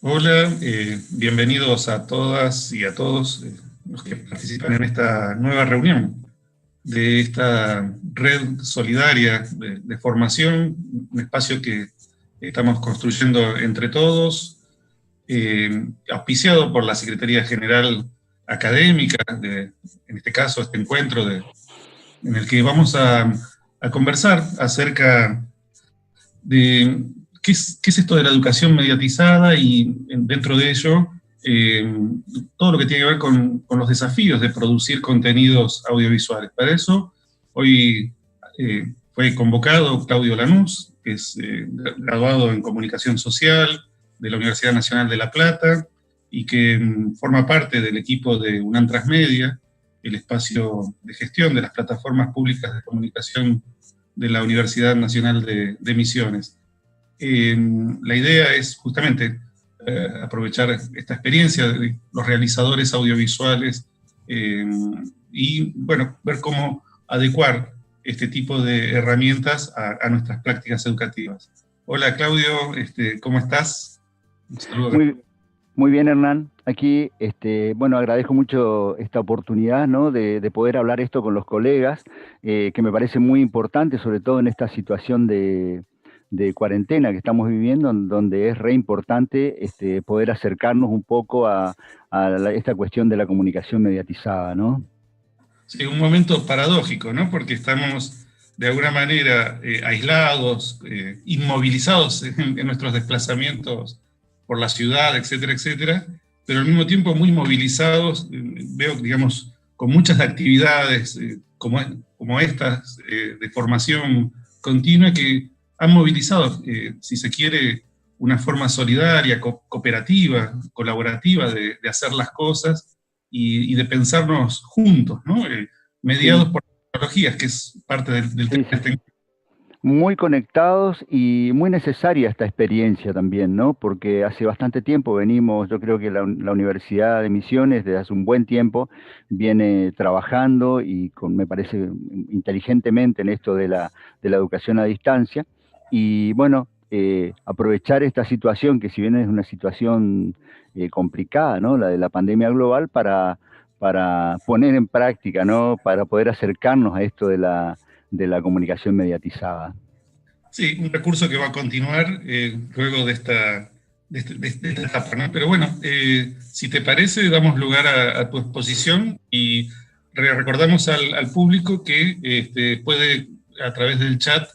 Hola, bienvenidos a todas y a todos los que participan en esta nueva reunión de esta red solidaria de formación, un espacio que estamos construyendo entre todos, auspiciado por la Secretaría General Académica, en este caso este encuentro en el que vamos a conversar acerca de qué es esto de la educación mediatizada y dentro de ello eh, todo lo que tiene que ver con los desafíos de producir contenidos audiovisuales. Para eso, hoy fue convocado Claudio Lanús, que es graduado en Comunicación Social de la Universidad Nacional de La Plata y que forma parte del equipo de UNAM Transmedia, el espacio de gestión de las plataformas públicas de comunicación de la Universidad Nacional de Misiones. La idea es justamente aprovechar esta experiencia de los realizadores audiovisuales eh, y, bueno, ver cómo adecuar este tipo de herramientas a nuestras prácticas educativas. Hola Claudio, ¿cómo estás? Un saludo. Muy, muy bien, Hernán. Aquí, bueno, agradezco mucho esta oportunidad, ¿no? de poder hablar esto con los colegas, que me parece muy importante, sobre todo en esta situación de cuarentena que estamos viviendo, en donde es re importante poder acercarnos un poco a esta cuestión de la comunicación mediatizada, ¿no? Sí, un momento paradójico, ¿no? Porque estamos de alguna manera aislados, inmovilizados en nuestros desplazamientos por la ciudad, etcétera, etcétera, pero al mismo tiempo muy movilizados, veo, digamos, con muchas actividades como estas de formación continua que han movilizado, si se quiere, una forma solidaria, cooperativa, colaborativa de hacer las cosas y de pensarnos juntos, ¿no? Sí, Mediados por tecnologías, que es parte del tema sí, de sí, este sí. Muy conectados y muy necesaria esta experiencia también, ¿no? Porque hace bastante tiempo venimos, yo creo que la Universidad de Misiones desde hace un buen tiempo viene trabajando y me parece inteligentemente en esto de la educación a distancia. Y bueno, aprovechar esta situación, que si bien es una situación complicada, ¿no? La de la pandemia global, para poner en práctica, ¿no? Para poder acercarnos a esto de la comunicación mediatizada. Sí, un recurso que va a continuar luego de esta etapa, ¿no? Pero bueno, si te parece, damos lugar a tu exposición y recordamos al público que puede, a través del chat,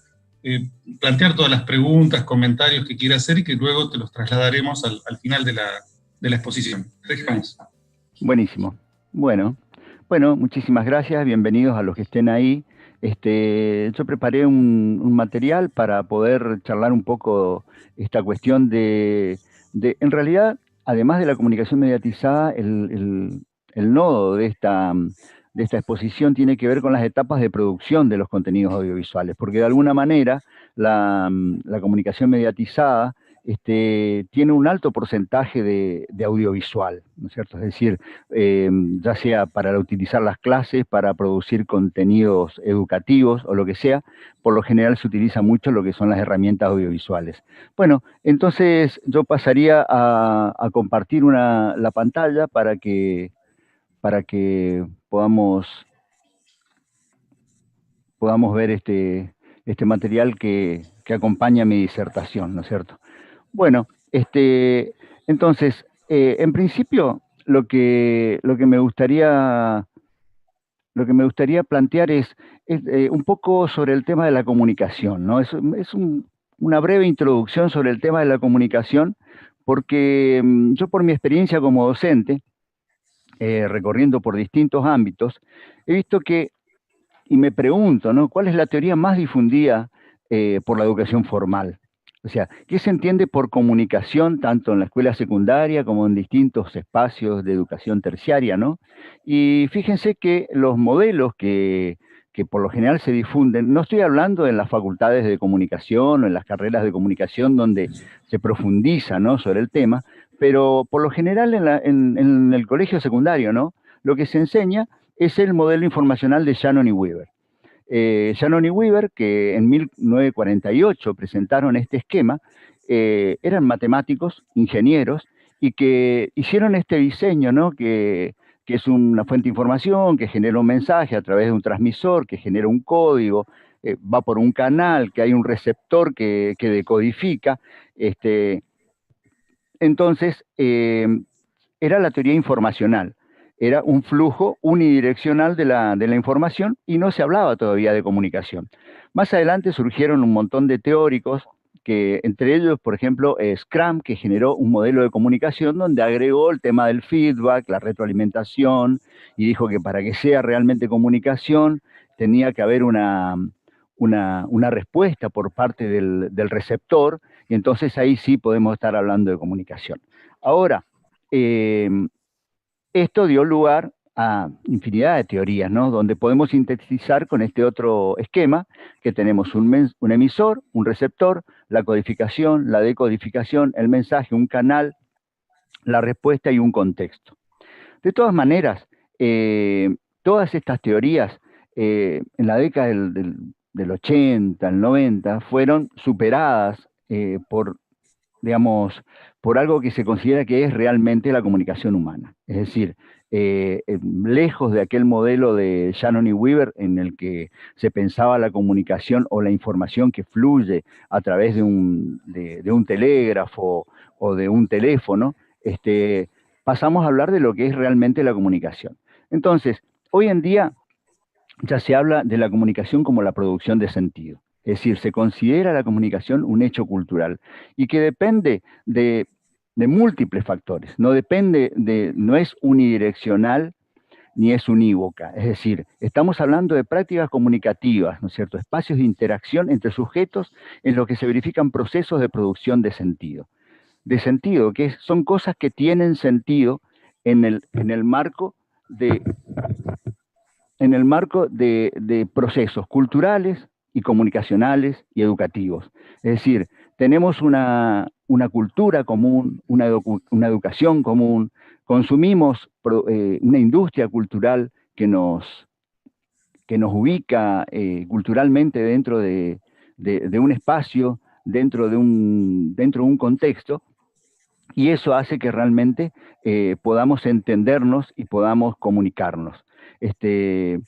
eh, plantear todas las preguntas, comentarios que quiera hacer y que luego te los trasladaremos al final de la exposición. Te dejamos. Buenísimo. Bueno, bueno, muchísimas gracias, bienvenidos a los que estén ahí. Yo preparé un material para poder charlar un poco esta cuestión en realidad, además de la comunicación mediatizada, el nodo de esta exposición tiene que ver con las etapas de producción de los contenidos audiovisuales, porque de alguna manera la comunicación mediatizada tiene un alto porcentaje de audiovisual, ¿no es cierto? Es decir, ya sea para utilizar las clases, para producir contenidos educativos o lo que sea, por lo general se utiliza mucho lo que son las herramientas audiovisuales. Bueno, entonces yo pasaría a compartir la pantalla para que podamos ver este material que acompaña mi disertación, ¿no es cierto? Bueno, entonces, en principio, lo que me gustaría plantear es un poco sobre el tema de la comunicación, ¿no? Una breve introducción sobre el tema de la comunicación, porque yo por mi experiencia como docente, recorriendo por distintos ámbitos, he visto y me pregunto, ¿no? ¿Cuál es la teoría más difundida por la educación formal? O sea, ¿qué se entiende por comunicación tanto en la escuela secundaria como en distintos espacios de educación terciaria, ¿no? Y fíjense que los modelos que por lo general se difunden, no estoy hablando en las facultades de comunicación o en las carreras de comunicación donde se profundiza, ¿no? sobre el tema, pero por lo general en el colegio secundario, ¿no? Lo que se enseña es el modelo informacional de Shannon y Weaver. Shannon y Weaver, que en 1948 presentaron este esquema, eran matemáticos, ingenieros, y que hicieron este diseño, ¿no? Que es una fuente de información, que genera un mensaje a través de un transmisor, que genera un código, va por un canal, que hay un receptor que decodifica. Este, entonces, era la teoría informacional, era un flujo unidireccional de la información y no se hablaba todavía de comunicación. Más adelante surgieron un montón de teóricos, que entre ellos, por ejemplo, Scrum, que generó un modelo de comunicación donde agregó el tema del feedback, la retroalimentación, y dijo que para que sea realmente comunicación tenía que haber una respuesta por parte del receptor, y entonces ahí sí podemos estar hablando de comunicación. Ahora, eh, esto dio lugar a infinidad de teorías, ¿no? Donde podemos sintetizar con este otro esquema, que tenemos un emisor, un receptor, la codificación, la decodificación, el mensaje, un canal, la respuesta y un contexto. De todas maneras, todas estas teorías en la década del 80, el 90, fueron superadas por, digamos, por algo que se considera que es realmente la comunicación humana. Es decir, lejos de aquel modelo de Shannon y Weaver en el que se pensaba la comunicación o la información que fluye a través de un telégrafo o de un teléfono, pasamos a hablar de lo que es realmente la comunicación. Entonces, hoy en día ya se habla de la comunicación como la producción de sentido. Es decir, se considera la comunicación un hecho cultural y que depende de múltiples factores. No es unidireccional ni es unívoca. Es decir, estamos hablando de prácticas comunicativas, ¿no es cierto? Espacios de interacción entre sujetos en los que se verifican procesos de producción de sentido. De sentido, que son cosas que tienen sentido en el marco de de procesos culturales y comunicacionales y educativos. Es decir, tenemos una cultura común, una educación común, consumimos una industria cultural que nos ubica culturalmente dentro de un espacio, dentro de un contexto, y eso hace que realmente podamos entendernos y podamos comunicarnos. Este,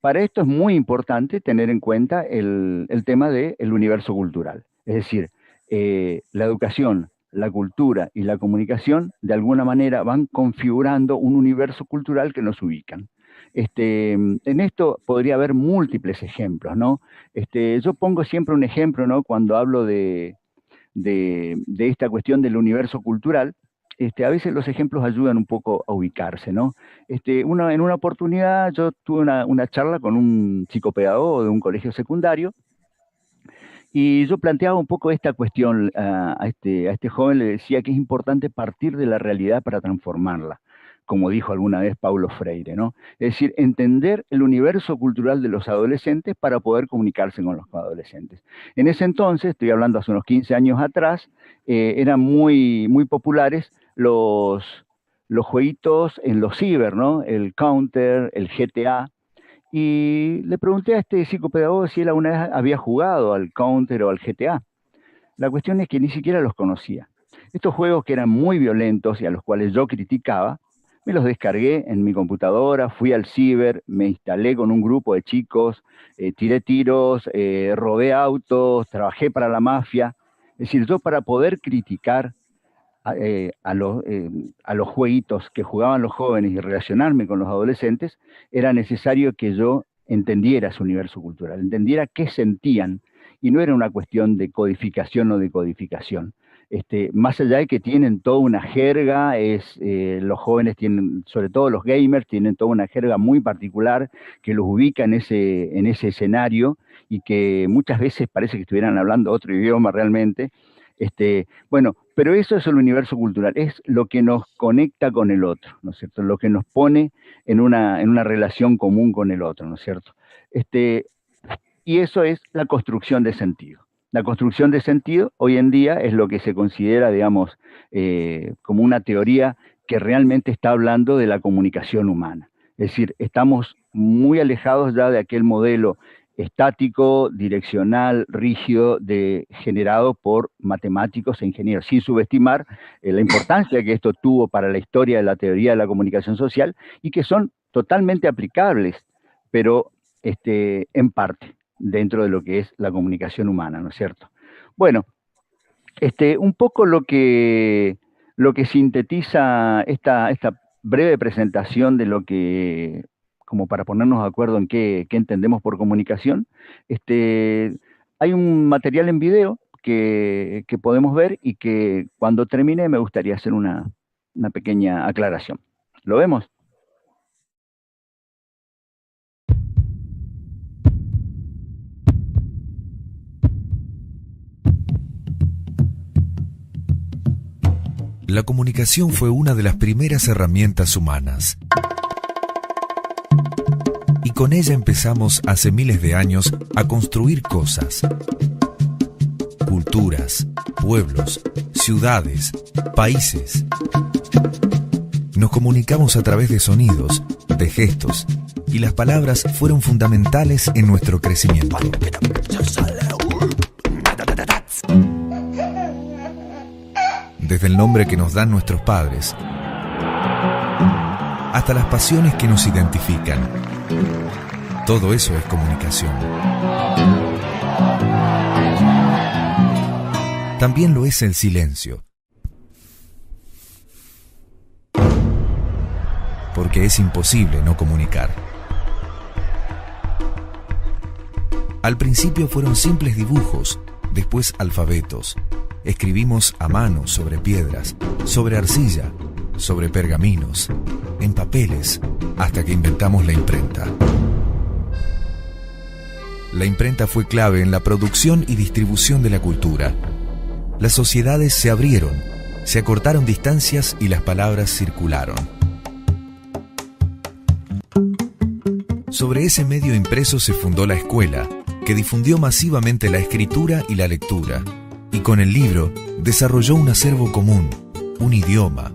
para esto es muy importante tener en cuenta el tema del universo cultural. Es decir, la educación, la cultura y la comunicación de alguna manera van configurando un universo cultural que nos ubican. En esto podría haber múltiples ejemplos, ¿no? Yo pongo siempre un ejemplo, ¿no? Cuando hablo de esta cuestión del universo cultural. A veces los ejemplos ayudan un poco a ubicarse, ¿no? En una oportunidad yo tuve una charla con un psicopedagogo de un colegio secundario y yo planteaba un poco esta cuestión a este joven, le decía que es importante partir de la realidad para transformarla, como dijo alguna vez Paulo Freire, ¿no? Es decir, entender el universo cultural de los adolescentes para poder comunicarse con los adolescentes. En ese entonces, estoy hablando hace unos 15 años atrás, eran muy populares los jueguitos en los ciber, ¿no? El Counter, el GTA, y le pregunté a este psicopedagogo si él alguna vez había jugado al Counter o al GTA. La cuestión es que ni siquiera los conocía. Estos juegos que eran muy violentos y a los cuales yo criticaba, me los descargué en mi computadora, fui al ciber, me instalé con un grupo de chicos, tiré tiros, robé autos, trabajé para la mafia. Es decir, yo para poder criticar a los jueguitos que jugaban los jóvenes y relacionarme con los adolescentes, era necesario que yo entendiera su universo cultural, entendiera qué sentían, y no era una cuestión de codificación o de codificación. Más allá de que tienen toda una jerga, los jóvenes tienen, sobre todo los gamers, tienen toda una jerga muy particular que los ubica en ese escenario y que muchas veces parece que estuvieran hablando otro idioma realmente. Bueno, pero eso es el universo cultural, es lo que nos conecta con el otro, ¿no es cierto? Lo que nos pone en una relación común con el otro, ¿no es cierto? Y eso es la construcción de sentido. La construcción de sentido hoy en día es lo que se considera, digamos, como una teoría que realmente está hablando de la comunicación humana. Es decir, estamos muy alejados ya de aquel modelo estático, direccional, rígido, generado por matemáticos e ingenieros, sin subestimar la importancia que esto tuvo para la historia de la teoría de la comunicación social y que son totalmente aplicables, pero en parte, dentro de lo que es la comunicación humana, ¿no es cierto? Bueno, un poco lo que sintetiza esta breve presentación de lo que, como para ponernos de acuerdo en qué entendemos por comunicación, hay un material en video que podemos ver y que cuando termine me gustaría hacer una pequeña aclaración. ¿Lo vemos? La comunicación fue una de las primeras herramientas humanas. Y con ella empezamos hace miles de años a construir cosas. Culturas, pueblos, ciudades, países. Nos comunicamos a través de sonidos, de gestos, y las palabras fueron fundamentales en nuestro crecimiento. Desde el nombre que nos dan nuestros padres, hasta las pasiones que nos identifican. Todo eso es comunicación. También lo es el silencio. Porque es imposible no comunicar. Al principio fueron simples dibujos, después alfabetos. Escribimos a mano sobre piedras, sobre arcilla, sobre pergaminos, en papeles, hasta que inventamos la imprenta. La imprenta fue clave en la producción y distribución de la cultura. Las sociedades se abrieron, se acortaron distancias y las palabras circularon. Sobre ese medio impreso se fundó la escuela, que difundió masivamente la escritura y la lectura. Y con el libro desarrolló un acervo común, un idioma,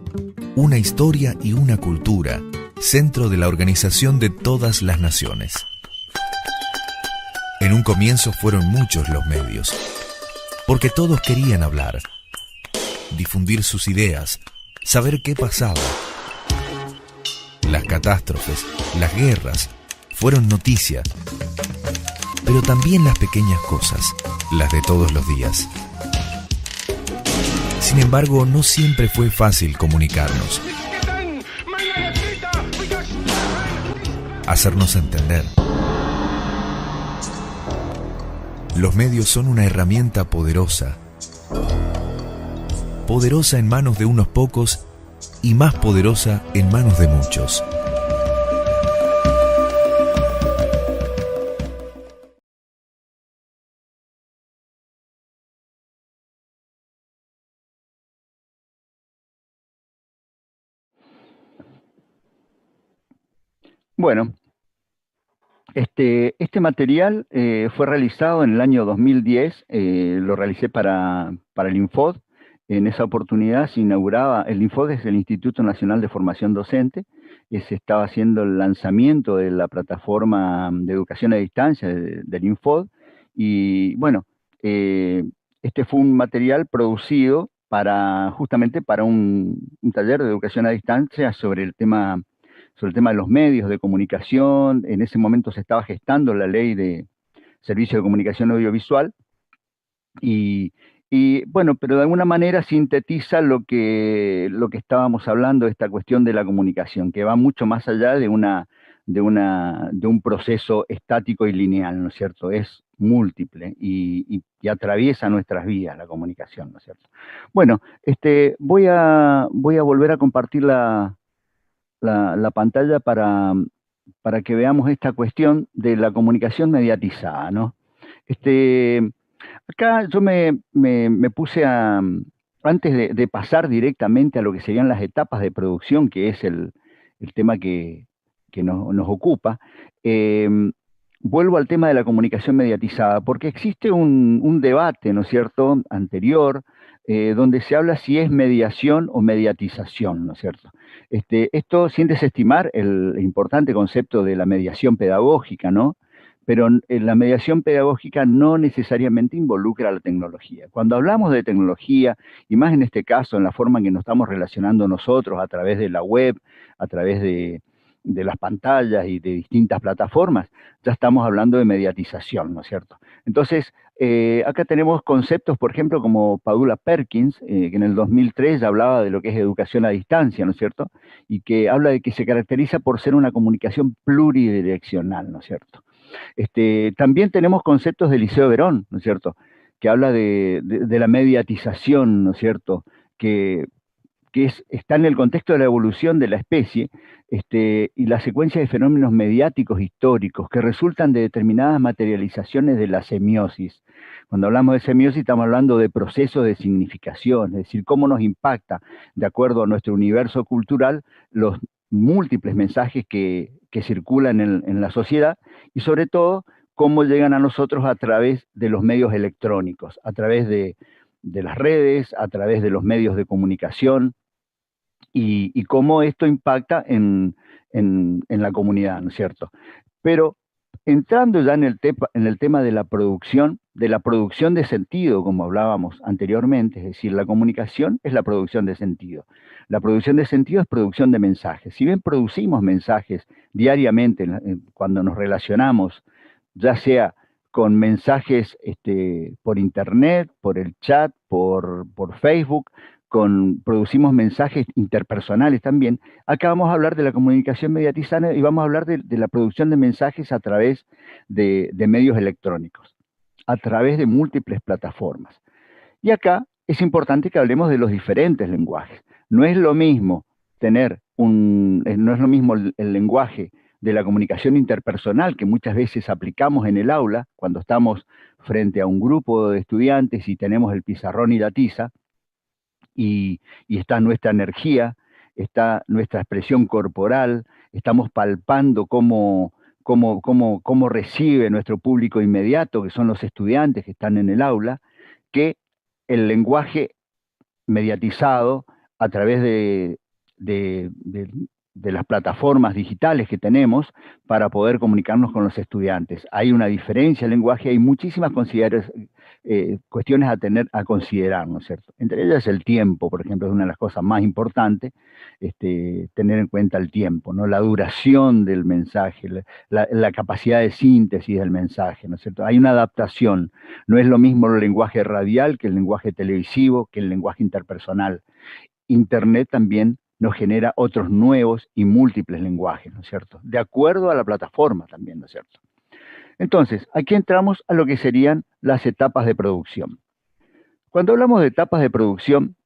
una historia y una cultura, centro de la organización de todas las naciones. En un comienzo fueron muchos los medios, porque todos querían hablar, difundir sus ideas, saber qué pasaba. Las catástrofes, las guerras, fueron noticia, pero también las pequeñas cosas, las de todos los días. Sin embargo, no siempre fue fácil comunicarnos, hacernos entender. Los medios son una herramienta poderosa. Poderosa en manos de unos pocos y más poderosa en manos de muchos. Bueno, este material fue realizado en el año 2010, lo realicé para el Infod. En esa oportunidad se inauguraba, el Infod es el Instituto Nacional de Formación Docente, se estaba haciendo el lanzamiento de la plataforma de educación a distancia del Infod, y bueno, este fue un material producido justamente para un taller de educación a distancia sobre el tema de los medios de comunicación. En ese momento se estaba gestando la ley de servicio de comunicación audiovisual y bueno, pero de alguna manera sintetiza lo que estábamos hablando, esta cuestión de la comunicación, que va mucho más allá de un proceso estático y lineal, ¿no es cierto? Es múltiple y atraviesa nuestras vidas la comunicación, ¿no es cierto? Bueno, voy a volver a compartir la pantalla para que veamos esta cuestión de la comunicación mediatizada, ¿no? Acá yo me puse antes de pasar directamente a lo que serían las etapas de producción, que es el tema que nos ocupa, vuelvo al tema de la comunicación mediatizada, porque existe un debate, ¿no es cierto?, anterior, donde se habla si es mediación o mediatización, ¿no es cierto? Esto sin desestimar el importante concepto de la mediación pedagógica, ¿no? pero la mediación pedagógica no necesariamente involucra a la tecnología. Cuando hablamos de tecnología, y más en este caso, en la forma en que nos estamos relacionando nosotros a través de la web, a través de las pantallas y de distintas plataformas, ya estamos hablando de mediatización, ¿no es cierto? Entonces, acá tenemos conceptos, por ejemplo, como Paula Perkins, que en el 2003 ya hablaba de lo que es educación a distancia, ¿no es cierto? Y que habla de que se caracteriza por ser una comunicación pluridireccional, ¿no es cierto? También tenemos conceptos de Liceo Verón, ¿no es cierto? Que habla de la mediatización, ¿no es cierto? Que está en el contexto de la evolución de la especie, y la secuencia de fenómenos mediáticos históricos que resultan de determinadas materializaciones de la semiosis. Cuando hablamos de semiosis estamos hablando de procesos de significación, es decir, cómo nos impacta, de acuerdo a nuestro universo cultural, los múltiples mensajes que circulan en la sociedad, y sobre todo, cómo llegan a nosotros a través de los medios electrónicos, a través de las redes, a través de los medios de comunicación, y cómo esto impacta en la comunidad, ¿no es cierto? Pero entrando ya en el tema de la producción de sentido, como hablábamos anteriormente, es decir, la comunicación es la producción de sentido. La producción de sentido es producción de mensajes. Si bien producimos mensajes diariamente cuando nos relacionamos, ya sea con mensajes por internet, por el chat, por Facebook, producimos mensajes interpersonales también. Acá vamos a hablar de la comunicación mediatizada y vamos a hablar de la producción de mensajes a través de medios electrónicos, a través de múltiples plataformas. Y acá es importante que hablemos de los diferentes lenguajes. No es lo mismo no es lo mismo el lenguaje de la comunicación interpersonal que muchas veces aplicamos en el aula cuando estamos frente a un grupo de estudiantes y tenemos el pizarrón y la tiza, y está nuestra energía, está nuestra expresión corporal, estamos palpando cómo recibe nuestro público inmediato, que son los estudiantes que están en el aula, que el lenguaje mediatizado a través de las plataformas digitales que tenemos para poder comunicarnos con los estudiantes. Hay una diferencia de lenguaje, hay muchísimas cuestiones a considerar, ¿no es cierto? Entre ellas el tiempo, por ejemplo, es una de las cosas más importantes, tener en cuenta el tiempo, ¿no? La duración del mensaje, la capacidad de síntesis del mensaje, ¿no es cierto? Hay una adaptación, no es lo mismo el lenguaje radial que el lenguaje televisivo, que el lenguaje interpersonal. Internet también nos genera otros nuevos y múltiples lenguajes, ¿no es cierto? De acuerdo a la plataforma también, ¿no es cierto? Entonces, aquí entramos a lo que serían las etapas de producción. Cuando hablamos de etapas de producción,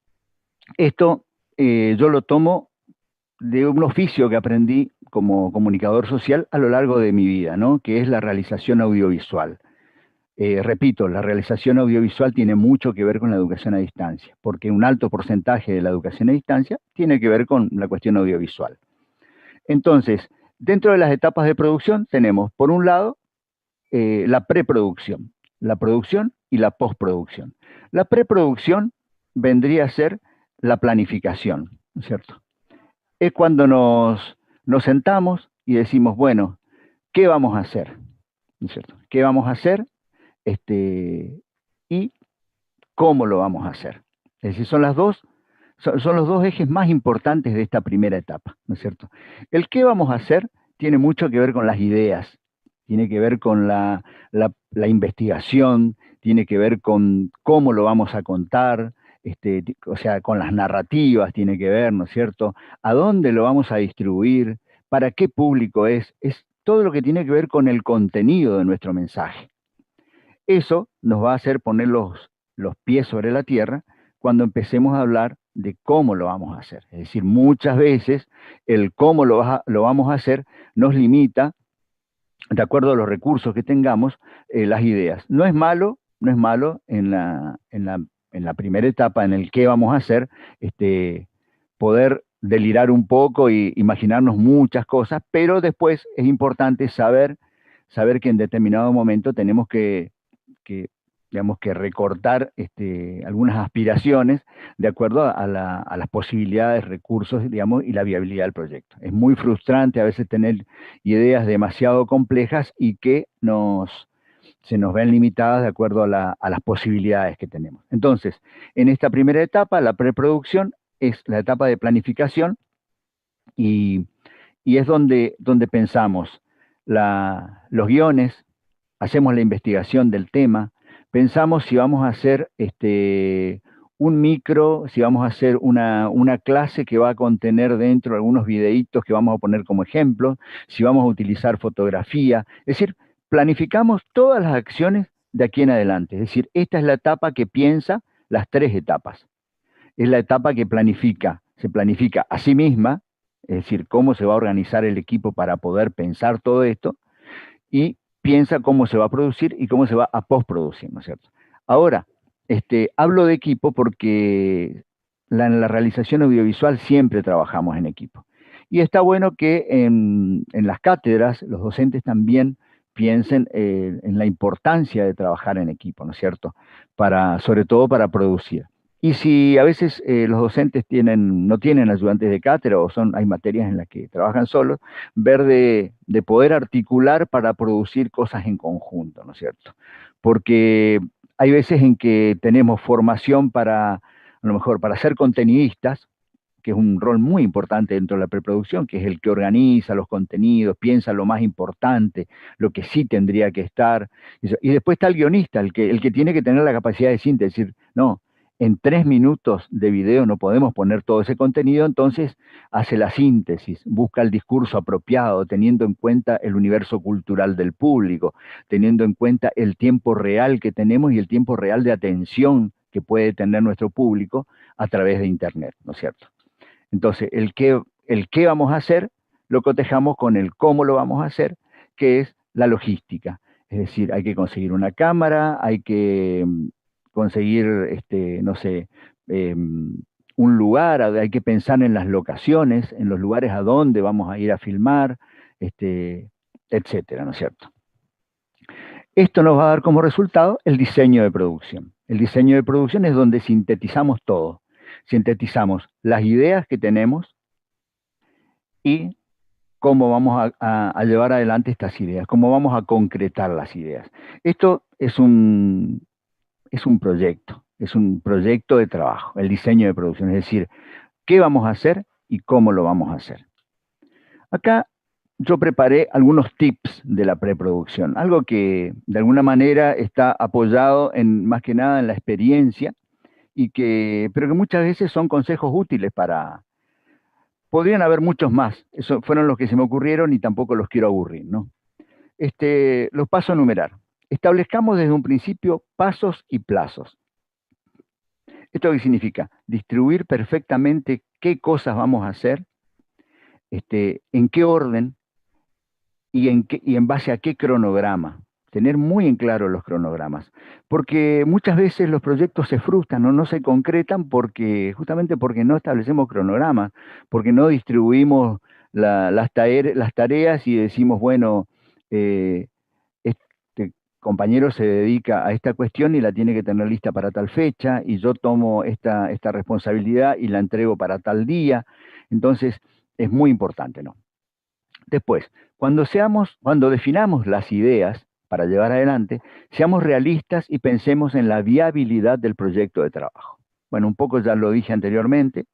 esto yo lo tomo de un oficio que aprendí como comunicador social a lo largo de mi vida, ¿no? Que es la realización audiovisual. Repito, la realización audiovisual tiene mucho que ver con la educación a distancia, porque un alto porcentaje de la educación a distancia tiene que ver con la cuestión audiovisual. Entonces, dentro de las etapas de producción tenemos, por un lado, la preproducción, la producción y la postproducción. La preproducción vendría a ser la planificación, ¿no es cierto? Es cuando nos sentamos y decimos, bueno, ¿qué vamos a hacer? ¿No es cierto? ¿Qué vamos a hacer? Y cómo lo vamos a hacer. Es decir, son los dos ejes más importantes de esta primera etapa, ¿no es cierto? El qué vamos a hacer tiene mucho que ver con las ideas, tiene que ver con la investigación, tiene que ver con cómo lo vamos a contar, o sea, con las narrativas tiene que ver, ¿no es cierto? ¿A dónde lo vamos a distribuir? ¿Para qué público es? Es todo lo que tiene que ver con el contenido de nuestro mensaje. Eso nos va a hacer poner los pies sobre la tierra cuando empecemos a hablar de cómo lo vamos a hacer. Es decir, muchas veces el cómo lo vamos a hacer nos limita, de acuerdo a los recursos que tengamos, las ideas. No es malo en la primera etapa, en el qué vamos a hacer, poder delirar un poco y imaginarnos muchas cosas, pero después es importante saber que en determinado momento tenemos que digamos que recortar algunas aspiraciones de acuerdo a las posibilidades, recursos, digamos, y la viabilidad del proyecto. Es muy frustrante a veces tener ideas demasiado complejas y que se nos ven limitadas de acuerdo a las posibilidades que tenemos. Entonces, en esta primera etapa, la preproducción es la etapa de planificación y, y es donde pensamos los guiones, hacemos la investigación del tema, pensamos si vamos a hacer un micro, si vamos a hacer una clase que va a contener dentro algunos videitos que vamos a poner como ejemplo, si vamos a utilizar fotografía, es decir, planificamos todas las acciones de aquí en adelante, es decir, esta es la etapa que piensa las tres etapas. Es la etapa que se planifica a sí misma, es decir, cómo se va a organizar el equipo para poder pensar todo esto, y piensa cómo se va a producir y cómo se va a postproducir, ¿no es cierto? Ahora, hablo de equipo porque en la realización audiovisual siempre trabajamos en equipo. Y está bueno que en las cátedras los docentes también piensen en la importancia de trabajar en equipo, ¿no es cierto? Sobre todo para producir. Y si a veces los docentes no tienen ayudantes de cátedra o hay materias en las que trabajan solos, ver de poder articular para producir cosas en conjunto, ¿no es cierto? Porque hay veces en que tenemos formación a lo mejor para ser contenidistas, que es un rol muy importante dentro de la preproducción, que es el que organiza los contenidos, piensa lo más importante, lo que sí tendría que estar. Y después está el guionista, el que tiene que tener la capacidad de síntesis, decir, no, en 3 minutos de video no podemos poner todo ese contenido, entonces hace la síntesis, busca el discurso apropiado, teniendo en cuenta el universo cultural del público, teniendo en cuenta el tiempo real que tenemos y el tiempo real de atención que puede tener nuestro público a través de Internet, ¿no es cierto? Entonces, el qué vamos a hacer lo cotejamos con el cómo lo vamos a hacer, que es la logística. Es decir, hay que conseguir una cámara, hay que conseguir, no sé, un lugar, hay que pensar en las locaciones, en los lugares a donde vamos a ir a filmar, etcétera, ¿no es cierto? Esto nos va a dar como resultado el diseño de producción. El diseño de producción es donde sintetizamos todo. Sintetizamos las ideas que tenemos y cómo vamos a llevar adelante estas ideas, cómo vamos a concretar las ideas. Esto es un proyecto de trabajo, el diseño de producción, es decir, qué vamos a hacer y cómo lo vamos a hacer. Acá yo preparé algunos tips de la preproducción, algo que de alguna manera está apoyado más que nada en la experiencia, pero que muchas veces son consejos útiles podrían haber muchos más, esos fueron los que se me ocurrieron y tampoco los quiero aburrir, ¿no? Los paso a enumerar. Establezcamos desde un principio pasos y plazos. ¿Esto qué significa? Distribuir perfectamente qué cosas vamos a hacer, en qué orden y en base a qué cronograma. Tener muy en claro los cronogramas, porque muchas veces los proyectos se frustran o no se concretan justamente porque no establecemos cronogramas, porque no distribuimos las tareas y decimos, bueno, este compañero se dedica a esta cuestión y la tiene que tener lista para tal fecha, y yo tomo esta responsabilidad y la entrego para tal día. Entonces, es muy importante, ¿no? Después, cuando definamos las ideas para llevar adelante, seamos realistas y pensemos en la viabilidad del proyecto de trabajo. Bueno, un poco ya lo dije anteriormente,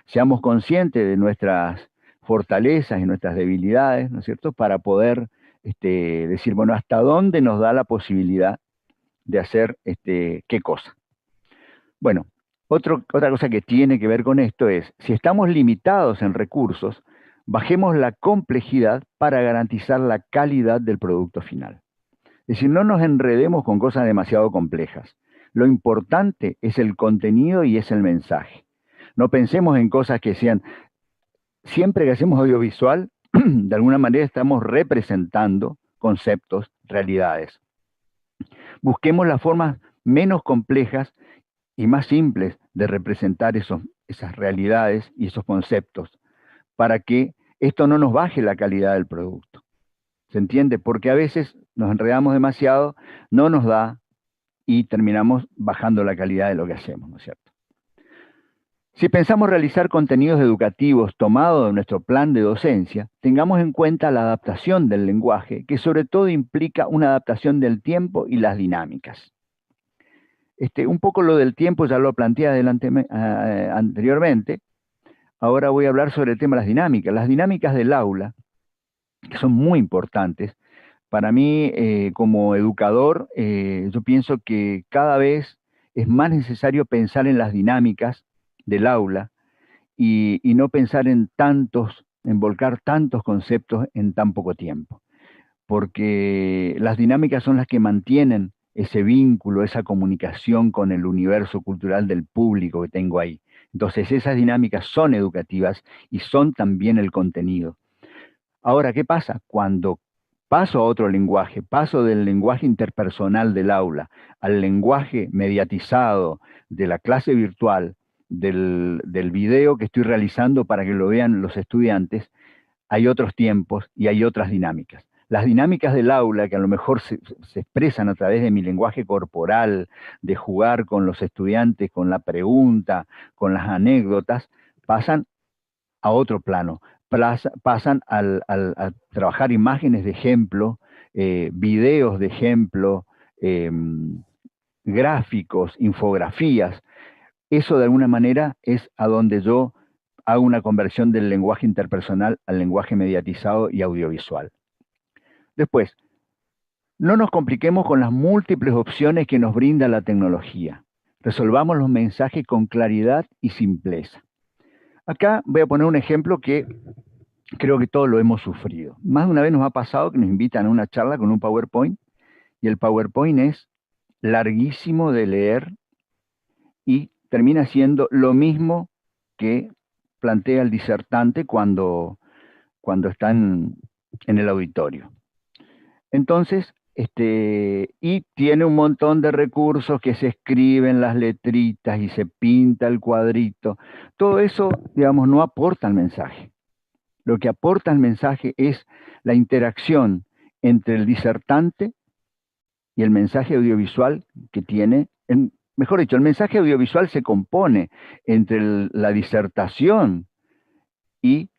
seamos conscientes de nuestras fortalezas y nuestras debilidades, ¿no es cierto?, para poder decir, bueno, hasta dónde nos da la posibilidad de hacer qué cosa. Bueno, otra cosa que tiene que ver con esto es, si estamos limitados en recursos, bajemos la complejidad para garantizar la calidad del producto final. Es decir, no nos enredemos con cosas demasiado complejas. Lo importante es el contenido y es el mensaje. No pensemos en cosas que sean... Siempre que hacemos audiovisual, de alguna manera estamos representando conceptos, realidades. Busquemos las formas menos complejas y más simples de representar esas realidades y esos conceptos, para que esto no nos baje la calidad del producto. ¿Se entiende? Porque a veces nos enredamos demasiado, no nos da y terminamos bajando la calidad de lo que hacemos, ¿no es cierto? Si pensamos realizar contenidos educativos tomados de nuestro plan de docencia, tengamos en cuenta la adaptación del lenguaje, que sobre todo implica una adaptación del tiempo y las dinámicas. Un poco lo del tiempo ya lo planteé anteriormente. Ahora voy a hablar sobre el tema de las dinámicas. Las dinámicas del aula, que son muy importantes. Para mí, como educador, yo pienso que cada vez es más necesario pensar en las dinámicas del aula y no pensar en volcar tantos conceptos en tan poco tiempo. Porque las dinámicas son las que mantienen ese vínculo, esa comunicación con el universo cultural del público que tengo ahí. Entonces, esas dinámicas son educativas y son también el contenido. Ahora, ¿qué pasa? Cuando paso a otro lenguaje, paso del lenguaje interpersonal del aula al lenguaje mediatizado de la clase virtual, del video que estoy realizando para que lo vean los estudiantes, hay otros tiempos y hay otras dinámicas. Las dinámicas del aula, que a lo mejor se expresan a través de mi lenguaje corporal, de jugar con los estudiantes, con la pregunta, con las anécdotas, pasan a otro plano. Pasan a trabajar imágenes de ejemplo, videos de ejemplo, gráficos, infografías. Eso de alguna manera es a donde yo hago una conversión del lenguaje interpersonal al lenguaje mediatizado y audiovisual. Después, no nos compliquemos con las múltiples opciones que nos brinda la tecnología. Resolvamos los mensajes con claridad y simpleza. Acá voy a poner un ejemplo que creo que todos lo hemos sufrido. Más de una vez nos ha pasado que nos invitan a una charla con un PowerPoint y el PowerPoint es larguísimo de leer y termina siendo lo mismo que plantea el disertante cuando está en el auditorio. Entonces, y tiene un montón de recursos que se escriben las letritas y se pinta el cuadrito. Todo eso, digamos, no aporta al mensaje. Lo que aporta al mensaje es la interacción entre el disertante y el mensaje audiovisual que tiene. Mejor dicho, el mensaje audiovisual se compone entre la disertación y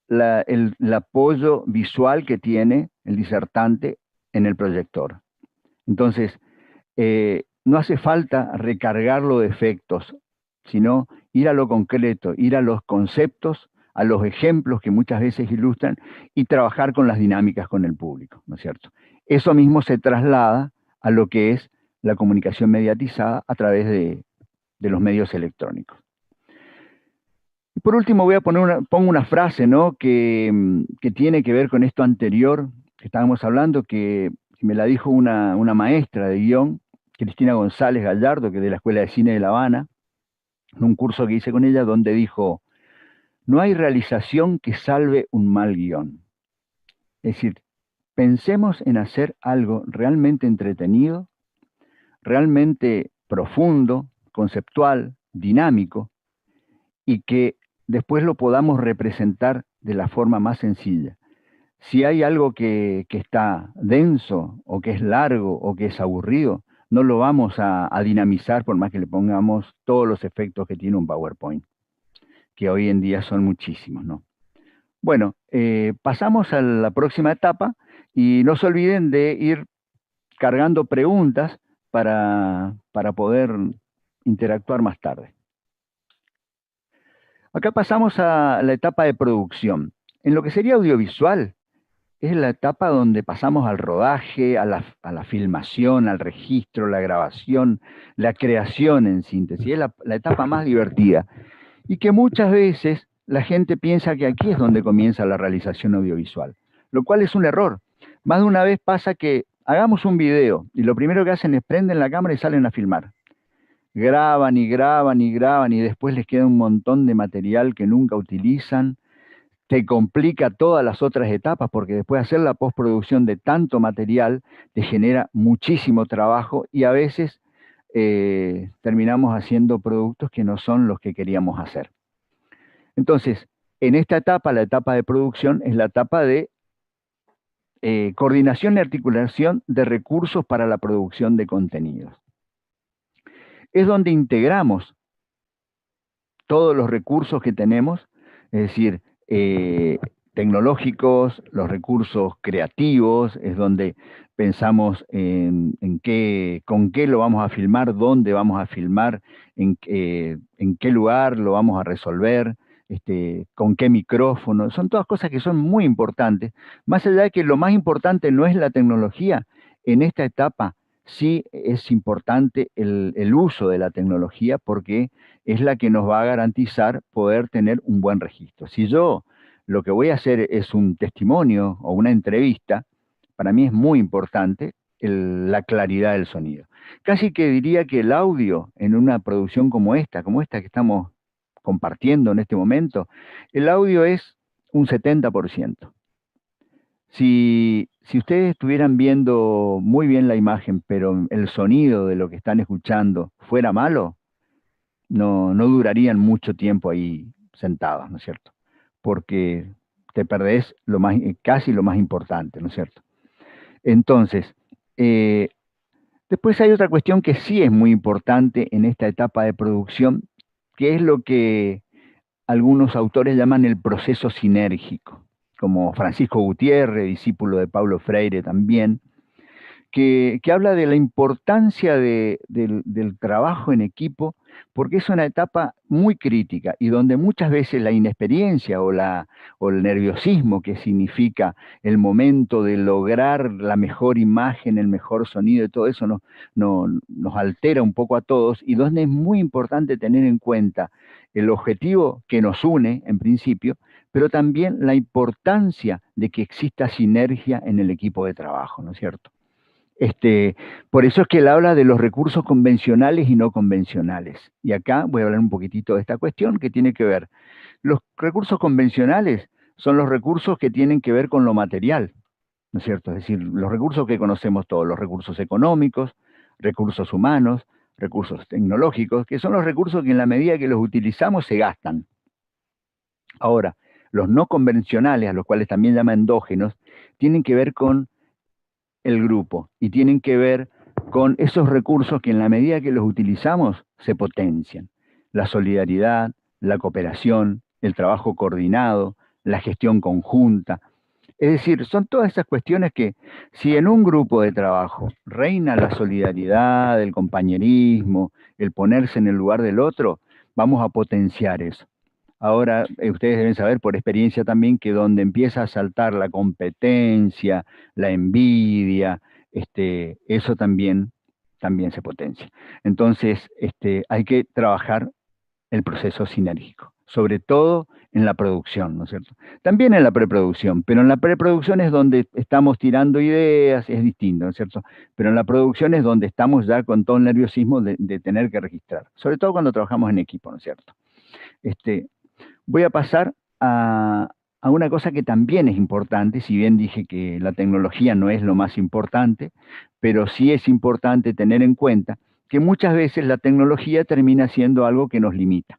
el apoyo visual que tiene el disertante en el proyector. Entonces, no hace falta recargarlo de efectos, sino ir a lo concreto, ir a los conceptos, a los ejemplos que muchas veces ilustran y trabajar con las dinámicas con el público, ¿no es cierto? Eso mismo se traslada a lo que es la comunicación mediatizada a través de los medios electrónicos. Y por último pongo una frase, ¿no? que tiene que ver con esto anterior que estábamos hablando, que me la dijo una maestra de guión, Cristina González Gallardo, que es de la Escuela de Cine de La Habana, en un curso que hice con ella, donde dijo: no hay realización que salve un mal guión. Es decir, pensemos en hacer algo realmente entretenido, realmente profundo, conceptual, dinámico, y que después lo podamos representar de la forma más sencilla. Si hay algo que está denso, o que es largo, o que es aburrido, no lo vamos a dinamizar por más que le pongamos todos los efectos que tiene un PowerPoint, que hoy en día son muchísimos, ¿no? Bueno, pasamos a la próxima etapa y no se olviden de ir cargando preguntas para poder interactuar más tarde. Acá pasamos a la etapa de producción. En lo que sería audiovisual, es la etapa donde pasamos al rodaje, a la filmación, al registro, la grabación, la creación en síntesis. Es la etapa más divertida. Y que muchas veces la gente piensa que aquí es donde comienza la realización audiovisual, lo cual es un error. Más de una vez pasa que hagamos un video y lo primero que hacen es prenden la cámara y salen a filmar. Graban y graban y graban y después les queda un montón de material que nunca utilizan. Te complica todas las otras etapas porque después de hacer la postproducción de tanto material te genera muchísimo trabajo y a veces terminamos haciendo productos que no son los que queríamos hacer. Entonces, en esta etapa, la etapa de producción, es la etapa de coordinación y articulación de recursos para la producción de contenidos. es donde integramos todos los recursos que tenemos, es decir, tecnológicos, los recursos creativos, es donde pensamos con qué lo vamos a filmar, dónde vamos a filmar, en qué lugar lo vamos a resolver, con qué micrófono. Son todas cosas que son muy importantes. Más allá de que lo más importante no es la tecnología, en esta etapa sí es importante el uso de la tecnología porque es la que nos va a garantizar poder tener un buen registro. Si yo lo que voy a hacer es un testimonio o una entrevista, para mí es muy importante la claridad del sonido. Casi que diría que el audio en una producción como esta que estamos compartiendo en este momento, el audio es un 70%. Si ustedes estuvieran viendo muy bien la imagen, pero el sonido de lo que están escuchando fuera malo, no durarían mucho tiempo ahí sentados, ¿no es cierto? Porque te perdés casi lo más importante, ¿no es cierto? Entonces, después hay otra cuestión que sí es muy importante en esta etapa de producción, que es lo que algunos autores llaman el proceso sinérgico, como Francisco Gutiérrez, discípulo de Paulo Freire también, que habla de la importancia del trabajo en equipo, porque es una etapa muy crítica y donde muchas veces la inexperiencia o el nerviosismo que significa el momento de lograr la mejor imagen, el mejor sonido y todo eso nos altera un poco a todos, y donde es muy importante tener en cuenta el objetivo que nos une en principio, pero también la importancia de que exista sinergia en el equipo de trabajo, ¿no es cierto? Por eso es que él habla de los recursos convencionales y no convencionales. Y acá voy a hablar un poquitito de esta cuestión que tiene que ver. Los recursos convencionales son los recursos que tienen que ver con lo material, ¿no es cierto? Es decir, los recursos que conocemos todos, los recursos económicos, recursos humanos, recursos tecnológicos, que son los recursos que en la medida que los utilizamos se gastan. Ahora, los no convencionales, a los cuales también llama endógenos, tienen que ver con el grupo y tienen que ver con esos recursos que en la medida que los utilizamos se potencian. La solidaridad, la cooperación, el trabajo coordinado, la gestión conjunta. Es decir, son todas esas cuestiones que si en un grupo de trabajo reina la solidaridad, el compañerismo, el ponerse en el lugar del otro, vamos a potenciar eso. Ahora, ustedes deben saber por experiencia también que donde empieza a saltar la competencia, la envidia, eso también se potencia. Entonces, hay que trabajar el proceso sinérgico, sobre todo en la producción, ¿no es cierto? También en la preproducción, pero en la preproducción es donde estamos tirando ideas, es distinto, ¿no es cierto? Pero en la producción es donde estamos ya con todo el nerviosismo de tener que registrar, sobre todo cuando trabajamos en equipo, ¿no es cierto? Voy a pasar a una cosa que también es importante, si bien dije que la tecnología no es lo más importante, pero sí es importante tener en cuenta que muchas veces la tecnología termina siendo algo que nos limita.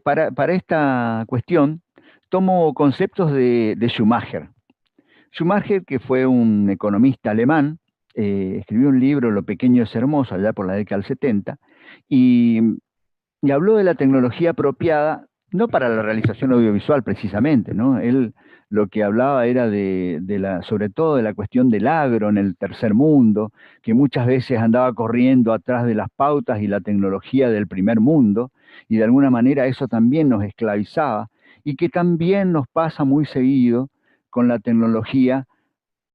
Para esta cuestión, tomo conceptos de Schumacher. Schumacher, que fue un economista alemán, escribió un libro, Lo pequeño es hermoso, allá por la década del 70, y habló de la tecnología apropiada, no para la realización audiovisual precisamente, ¿no? Él lo que hablaba era sobre todo de la cuestión del agro en el tercer mundo, que muchas veces andaba corriendo atrás de las pautas y la tecnología del primer mundo, y de alguna manera eso también nos esclavizaba, y que también nos pasa muy seguido con la tecnología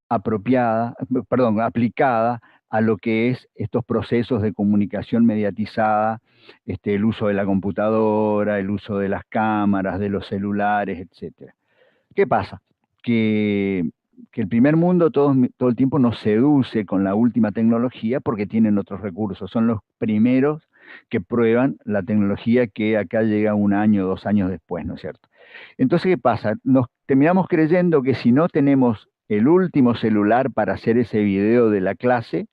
aplicada a lo que es estos procesos de comunicación mediatizada, el uso de la computadora, el uso de las cámaras, de los celulares, etc. ¿Qué pasa? Que el primer mundo todo el tiempo nos seduce con la última tecnología porque tienen otros recursos. Son los primeros que prueban la tecnología que acá llega 1 año, 2 años después, ¿no es cierto? Entonces, ¿qué pasa? Nos terminamos creyendo que si no tenemos el último celular para hacer ese video de la clase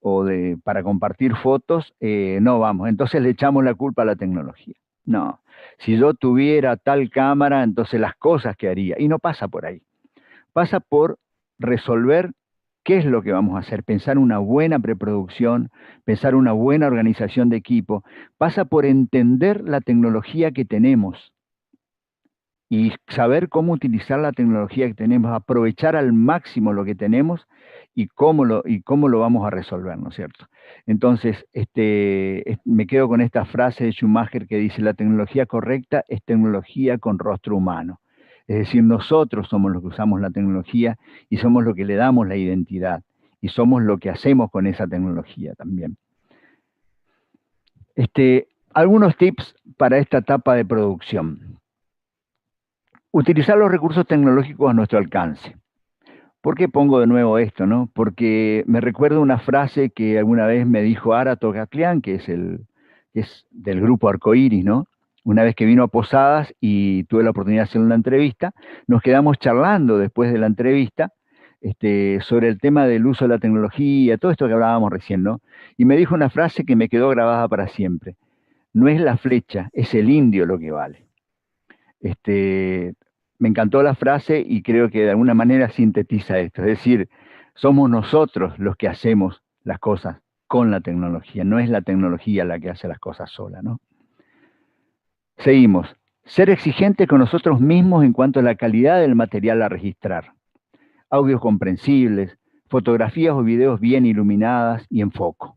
o para compartir fotos, no vamos. Entonces le echamos la culpa a la tecnología. No, si yo tuviera tal cámara, entonces las cosas que haría. Y no pasa por ahí. Pasa por resolver ¿Qué es lo que vamos a hacer? Pensar una buena preproducción, pensar una buena organización de equipo, pasa por entender la tecnología que tenemos y saber cómo utilizar la tecnología que tenemos, aprovechar al máximo lo que tenemos y cómo lo vamos a resolver, ¿no es cierto? Entonces, me quedo con esta frase de Schumacher que dice, la tecnología correcta es tecnología con rostro humano. Es decir, nosotros somos los que usamos la tecnología y somos los que le damos la identidad y somos lo que hacemos con esa tecnología también. Algunos tips para esta etapa de producción. Utilizar los recursos tecnológicos a nuestro alcance. ¿Por qué pongo de nuevo esto, no? Porque me recuerdo una frase que alguna vez me dijo Ara Togaclián, que es del grupo Arcoíris, ¿no? Una vez que vino a Posadas y tuve la oportunidad de hacer una entrevista, nos quedamos charlando después de la entrevista sobre el tema del uso de la tecnología, todo esto que hablábamos recién, ¿no? Y me dijo una frase que me quedó grabada para siempre. No es la flecha, es el indio lo que vale. Me encantó la frase y creo que de alguna manera sintetiza esto. Es decir, somos nosotros los que hacemos las cosas con la tecnología, no es la tecnología la que hace las cosas sola, ¿no? Seguimos. Ser exigente con nosotros mismos en cuanto a la calidad del material a registrar. Audios comprensibles, fotografías o videos bien iluminadas y en foco.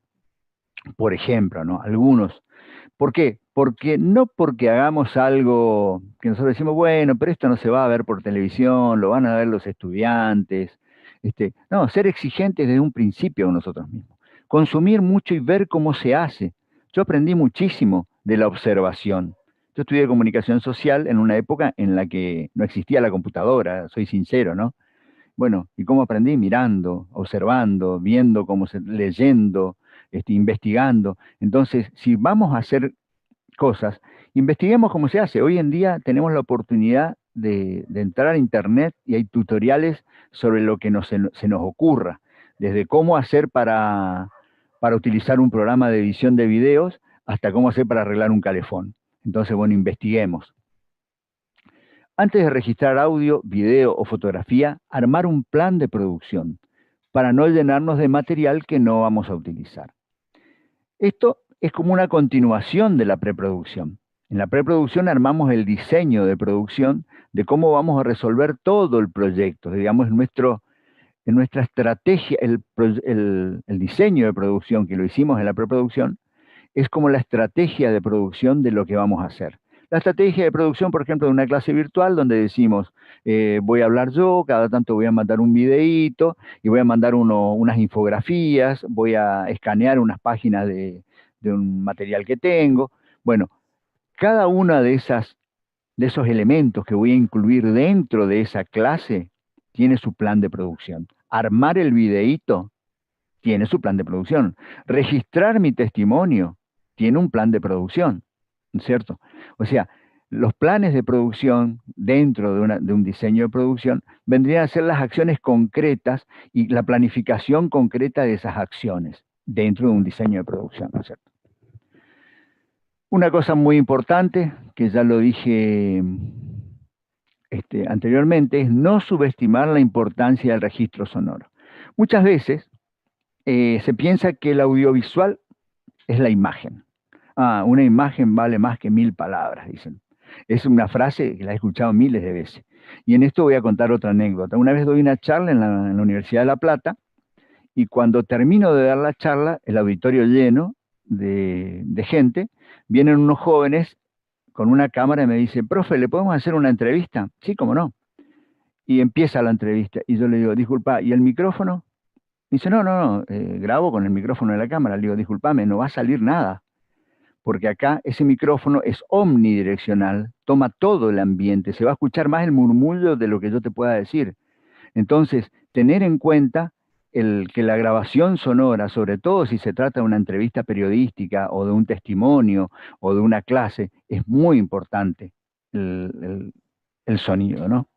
Por ejemplo, ¿no? Algunos. ¿Por qué? Porque no porque hagamos algo que nosotros decimos, bueno, pero esto no se va a ver por televisión, lo van a ver los estudiantes. No, ser exigentes desde un principio con nosotros mismos. Consumir mucho y ver cómo se hace. Yo aprendí muchísimo de la observación. Yo estudié comunicación social en una época en la que no existía la computadora, soy sincero, ¿no? Bueno, ¿y cómo aprendí? Mirando, observando, viendo leyendo, investigando. Entonces, si vamos a hacer cosas, investiguemos cómo se hace. Hoy en día tenemos la oportunidad de entrar a internet y hay tutoriales sobre lo que se nos ocurra, desde cómo hacer para utilizar un programa de edición de videos hasta cómo hacer para arreglar un calefón. Entonces, bueno, investiguemos. Antes de registrar audio, video o fotografía, armar un plan de producción para no llenarnos de material que no vamos a utilizar. Esto es como una continuación de la preproducción. En la preproducción armamos el diseño de producción de cómo vamos a resolver todo el proyecto, digamos, en nuestra estrategia, el diseño de producción que lo hicimos en la preproducción, es como la estrategia de producción de lo que vamos a hacer. La estrategia de producción, por ejemplo, de una clase virtual donde decimos, voy a hablar yo, cada tanto voy a mandar un videíto y voy a mandar unas infografías, voy a escanear unas páginas de un material que tengo. Bueno, cada una de esos elementos que voy a incluir dentro de esa clase tiene su plan de producción. Armar el videíto tiene su plan de producción. Registrar mi testimonio tiene un plan de producción, ¿no es cierto? O sea, los planes de producción dentro de un diseño de producción vendrían a ser las acciones concretas y la planificación concreta de esas acciones dentro de un diseño de producción, ¿no es cierto? Una cosa muy importante, que ya lo dije anteriormente, es no subestimar la importancia del registro sonoro. Muchas veces se piensa que el audiovisual es la imagen. Una imagen vale más que 1000 palabras, dicen. Es una frase que la he escuchado miles de veces. Y en esto voy a contar otra anécdota. Una vez doy una charla en la Universidad de La Plata y cuando termino de dar la charla, el auditorio lleno de gente, vienen unos jóvenes con una cámara y me dicen, profe, ¿le podemos hacer una entrevista? Sí, cómo no. Y empieza la entrevista y yo le digo, disculpa, ¿y el micrófono? Dice, no, grabo con el micrófono de la cámara. Le digo, discúlpame, no va a salir nada, porque acá ese micrófono es omnidireccional, toma todo el ambiente, se va a escuchar más el murmullo de lo que yo te pueda decir. Entonces, tener en cuenta que la grabación sonora, sobre todo si se trata de una entrevista periodística o de un testimonio o de una clase, es muy importante el sonido, ¿no?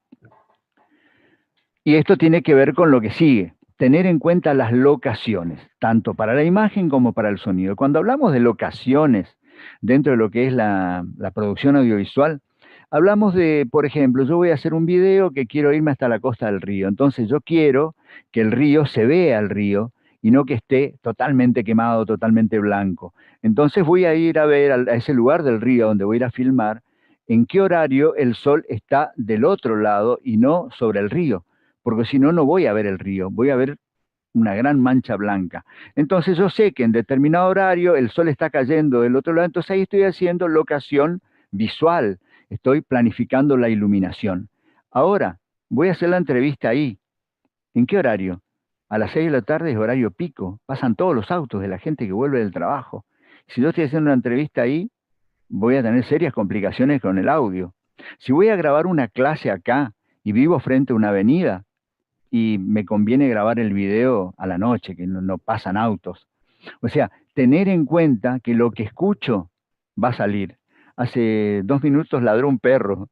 Y esto tiene que ver con lo que sigue. Tener en cuenta las locaciones, tanto para la imagen como para el sonido. Cuando hablamos de locaciones dentro de lo que es la producción audiovisual, Hablamos de, por ejemplo, yo voy a hacer un video que quiero irme hasta la costa del río. Entonces yo quiero que el río se vea el río y no que esté totalmente quemado, totalmente blanco. Entonces voy a ir a ver a ese lugar del río donde voy a ir a filmar en qué horario el sol está del otro lado y no sobre el río, porque si no, no voy a ver el río, voy a ver una gran mancha blanca. Entonces yo sé que en determinado horario el sol está cayendo del otro lado, entonces ahí estoy haciendo locación visual, estoy planificando la iluminación. Ahora, voy a hacer la entrevista ahí. ¿En qué horario? A las 6 de la tarde es horario pico, pasan todos los autos de la gente que vuelve del trabajo. Si yo estoy haciendo una entrevista ahí, voy a tener serias complicaciones con el audio. Si voy a grabar una clase acá y vivo frente a una avenida, y me conviene grabar el video a la noche, que no pasan autos. O sea, tener en cuenta que lo que escucho va a salir. Hace 2 minutos ladró un perro.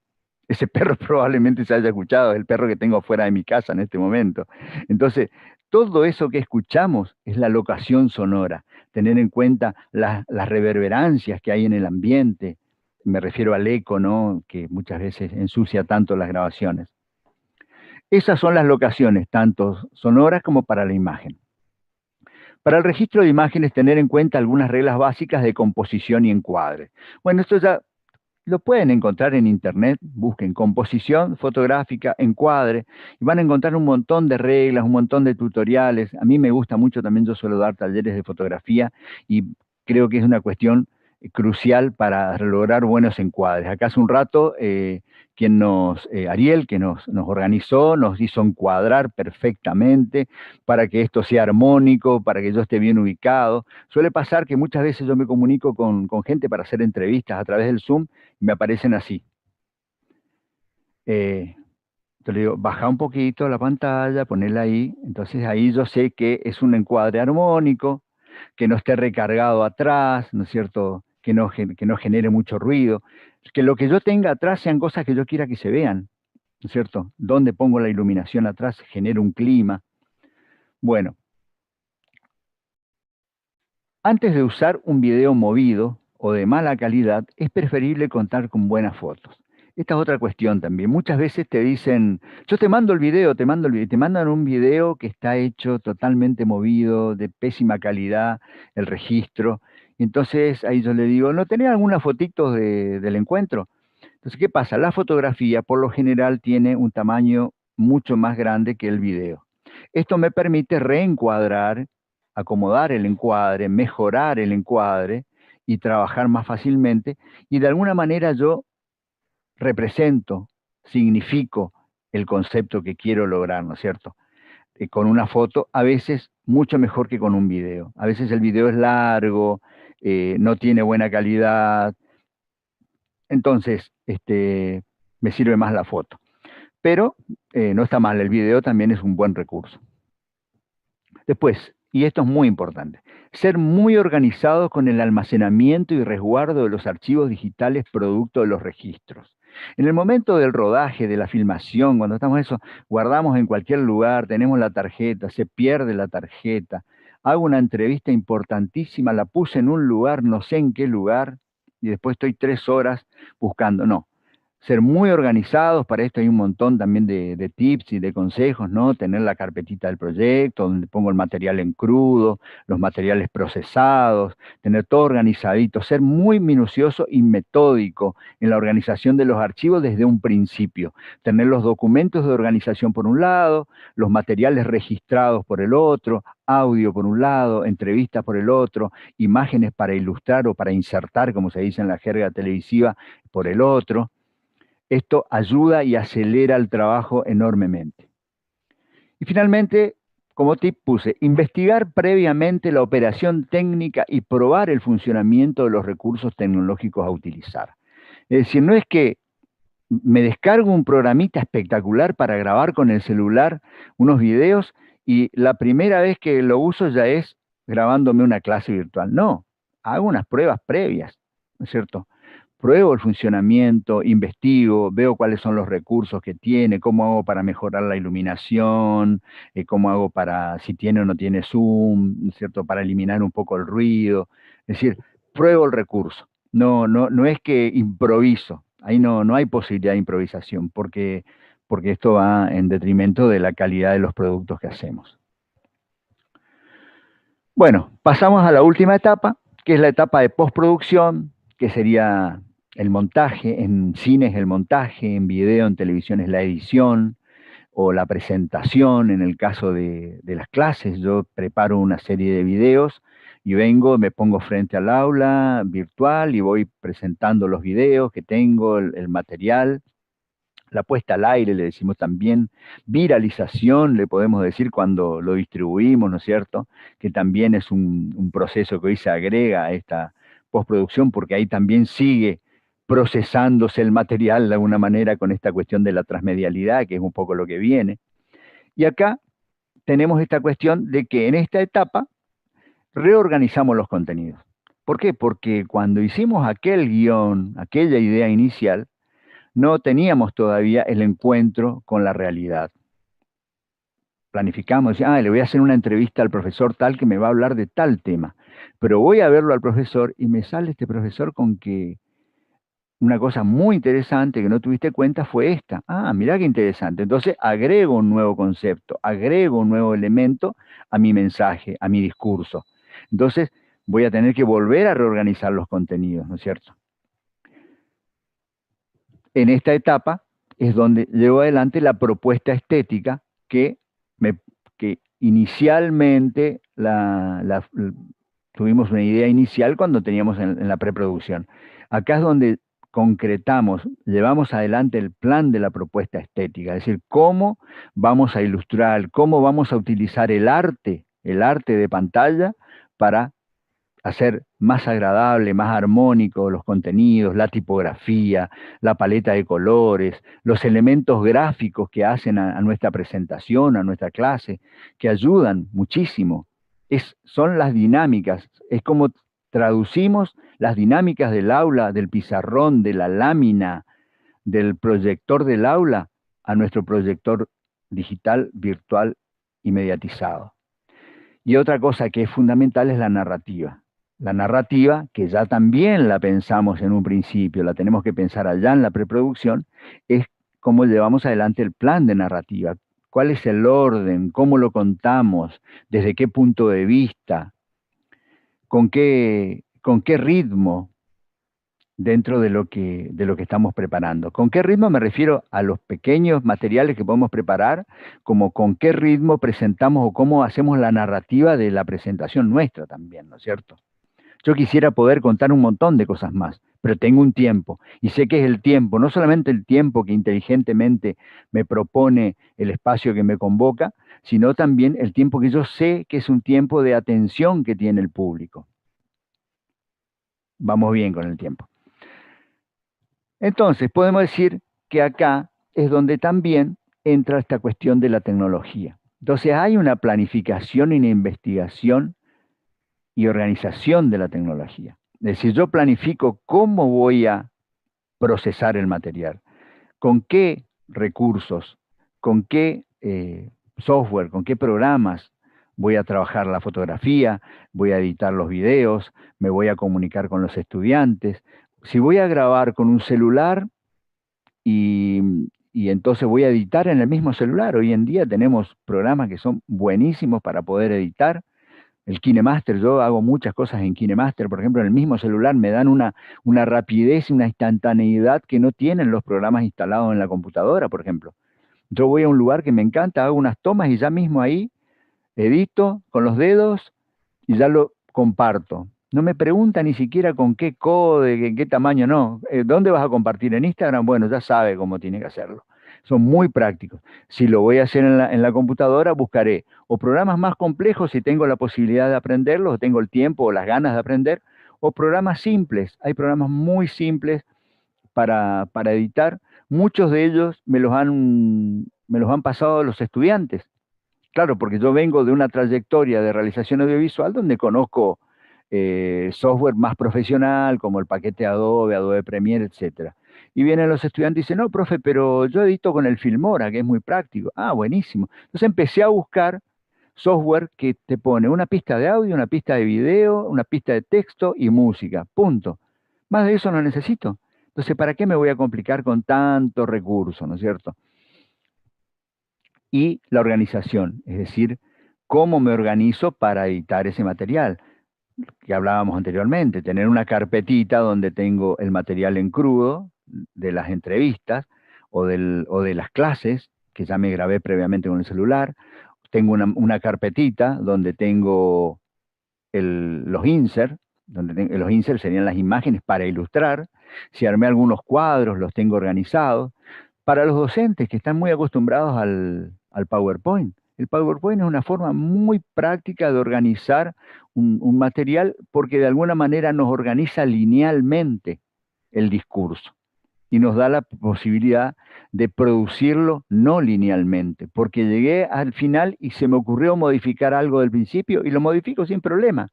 Ese perro probablemente se haya escuchado, es el perro que tengo fuera de mi casa en este momento. Entonces, todo eso que escuchamos es la locación sonora. Tener en cuenta las reverberancias que hay en el ambiente. Me refiero al eco, ¿no? Que muchas veces ensucia tanto las grabaciones. Esas son las locaciones, tanto sonoras como para la imagen. Para el registro de imágenes, tener en cuenta algunas reglas básicas de composición y encuadre. Bueno, esto ya lo pueden encontrar en internet, busquen composición fotográfica, encuadre, y van a encontrar un montón de reglas, un montón de tutoriales. A mí me gusta mucho, también yo suelo dar talleres de fotografía y creo que es una cuestión crucial para lograr buenos encuadres. Acá hace un rato, Ariel, que nos organizó, nos hizo encuadrar perfectamente para que esto sea armónico, para que yo esté bien ubicado. Suele pasar que muchas veces yo me comunico con gente para hacer entrevistas a través del Zoom y me aparecen así. Yo le digo, baja un poquito la pantalla, ponela ahí. Entonces ahí yo sé que es un encuadre armónico, que no esté recargado atrás, ¿no es cierto? Que no genere mucho ruido. Que lo que yo tenga atrás sean cosas que yo quiera que se vean, ¿no es cierto? Donde pongo la iluminación atrás, genera un clima. Bueno, antes de usar un video movido o de mala calidad, es preferible contar con buenas fotos. Esta es otra cuestión también. Muchas veces te dicen, yo te mando el video, te mandan un video que está hecho totalmente movido, de pésima calidad, el registro. Entonces ahí yo le digo, ¿no tenés alguna fotito del encuentro? Entonces, ¿qué pasa? La fotografía por lo general tiene un tamaño mucho más grande que el video. Esto me permite reencuadrar, acomodar el encuadre, mejorar el encuadre y trabajar más fácilmente. Y de alguna manera yo represento, significo el concepto que quiero lograr, ¿no es cierto? Con una foto, a veces mucho mejor que con un video. A veces el video es largo, no tiene buena calidad, entonces me sirve más la foto. Pero no está mal, el video también es un buen recurso. Después, y esto es muy importante, ser muy organizados con el almacenamiento y resguardo de los archivos digitales producto de los registros. En el momento del rodaje, de la filmación, cuando estamos eso, guardamos en cualquier lugar, tenemos la tarjeta, se pierde la tarjeta. Hago una entrevista importantísima, la puse en un lugar, no sé en qué lugar, y después estoy 3 horas buscando. No, ser muy organizados, para esto hay un montón también de tips y de consejos, ¿no? Tener la carpetita del proyecto, donde pongo el material en crudo, los materiales procesados, tener todo organizadito, ser muy minucioso y metódico en la organización de los archivos desde un principio. Tener los documentos de organización por un lado, los materiales registrados por el otro, audio por un lado, entrevistas por el otro, imágenes para ilustrar o para insertar, como se dice en la jerga televisiva, por el otro. Esto ayuda y acelera el trabajo enormemente. Y finalmente, como tip puse, investigar previamente la operación técnica y probar el funcionamiento de los recursos tecnológicos a utilizar. Es decir, no es que me descargo un programita espectacular para grabar con el celular unos videos y la primera vez que lo uso ya es grabándome una clase virtual. No, hago unas pruebas previas, ¿no es cierto? Pruebo el funcionamiento, investigo, veo cuáles son los recursos que tiene, cómo hago para mejorar la iluminación, cómo hago para, si tiene o no tiene zoom, ¿no es cierto?, para eliminar un poco el ruido. Es decir, pruebo el recurso. No es que improviso. Ahí no hay posibilidad de improvisación, porque esto va en detrimento de la calidad de los productos que hacemos. Bueno, pasamos a la última etapa, que es la etapa de postproducción, que sería el montaje. En cine es el montaje, en video, en televisión es la edición o la presentación. En el caso de las clases, yo preparo una serie de videos y vengo, me pongo frente al aula virtual y voy presentando los videos que tengo, el material. La puesta al aire, le decimos también, viralización, le podemos decir cuando lo distribuimos, ¿no es cierto? Que también es un proceso que hoy se agrega a esta postproducción, porque ahí también sigue procesándose el material de alguna manera con esta cuestión de la transmedialidad, que es un poco lo que viene. Y acá tenemos esta cuestión de que en esta etapa reorganizamos los contenidos. ¿Por qué? Porque cuando hicimos aquel guión, aquella idea inicial, no teníamos todavía el encuentro con la realidad. Planificamos, le voy a hacer una entrevista al profesor tal que me va a hablar de tal tema, pero voy a verlo al profesor y me sale este profesor con que una cosa muy interesante que no tuviste cuenta fue esta. Mirá qué interesante. Entonces agrego un nuevo concepto, agrego un nuevo elemento a mi mensaje, a mi discurso. Entonces voy a tener que volver a reorganizar los contenidos, ¿no es cierto? En esta etapa es donde llevo adelante la propuesta estética que inicialmente tuvimos una idea inicial cuando teníamos en la preproducción. Acá es donde concretamos, llevamos adelante el plan de la propuesta estética, es decir, cómo vamos a ilustrar, cómo vamos a utilizar el arte de pantalla para hacer más agradable, más armónico los contenidos, la tipografía, la paleta de colores, los elementos gráficos que hacen a nuestra presentación, a nuestra clase, que ayudan muchísimo. Son las dinámicas, es como traducimos las dinámicas del aula, del pizarrón, de la lámina, del proyector del aula a nuestro proyector digital, virtual y mediatizado. Y otra cosa que es fundamental es la narrativa. La narrativa, que ya también la pensamos en un principio, la tenemos que pensar allá en la preproducción, es cómo llevamos adelante el plan de narrativa, cuál es el orden, cómo lo contamos, desde qué punto de vista, con qué ritmo dentro de lo que estamos preparando. ¿Con qué ritmo? Me refiero a los pequeños materiales que podemos preparar, como con qué ritmo presentamos o cómo hacemos la narrativa de la presentación nuestra también, ¿no es cierto? Yo quisiera poder contar un montón de cosas más, pero tengo un tiempo, y sé que es el tiempo, no solamente el tiempo que inteligentemente me propone el espacio que me convoca, sino también el tiempo que yo sé que es un tiempo de atención que tiene el público. Vamos bien con el tiempo. Entonces, podemos decir que acá es donde también entra esta cuestión de la tecnología. Entonces, hay una planificación y una investigación y organización de la tecnología. Es decir, yo planifico cómo voy a procesar el material, con qué recursos, con qué software, con qué programas voy a trabajar la fotografía, voy a editar los videos, me voy a comunicar con los estudiantes. Si voy a grabar con un celular y entonces voy a editar en el mismo celular, hoy en día tenemos programas que son buenísimos para poder editar. El KineMaster, yo hago muchas cosas en KineMaster, por ejemplo, en el mismo celular me dan una rapidez y una instantaneidad que no tienen los programas instalados en la computadora, por ejemplo. Yo voy a un lugar que me encanta, hago unas tomas y ya mismo ahí edito con los dedos y ya lo comparto. No me pregunta ni siquiera con qué code, en qué tamaño, no. ¿Dónde vas a compartir? ¿En Instagram? Bueno, ya sabe cómo tiene que hacerlo. Son muy prácticos. Si lo voy a hacer en la computadora, buscaré o programas más complejos si tengo la posibilidad de aprenderlos, o tengo el tiempo o las ganas de aprender, o programas simples. Hay programas muy simples para editar. Muchos de ellos me los han pasado los estudiantes. Claro, porque yo vengo de una trayectoria de realización audiovisual donde conozco software más profesional, como el paquete Adobe, Adobe Premiere, etc. Y vienen los estudiantes y dicen, no, profe, pero yo edito con el Filmora, que es muy práctico. Buenísimo. Entonces empecé a buscar software que te pone una pista de audio, una pista de video, una pista de texto y música. Punto. Más de eso no necesito. Entonces, ¿para qué me voy a complicar con tanto recurso, ¿no es cierto? Y la organización, es decir, cómo me organizo para editar ese material que hablábamos anteriormente, tener una carpetita donde tengo el material en crudo de las entrevistas o de las clases, que ya me grabé previamente con el celular. Tengo una carpetita donde tengo los inserts, los inserts serían las imágenes para ilustrar. Si armé algunos cuadros, los tengo organizados. Para los docentes que están muy acostumbrados al PowerPoint, el PowerPoint es una forma muy práctica de organizar un material porque de alguna manera nos organiza linealmente el discurso y nos da la posibilidad de producirlo no linealmente, porque llegué al final y se me ocurrió modificar algo del principio y lo modifico sin problema.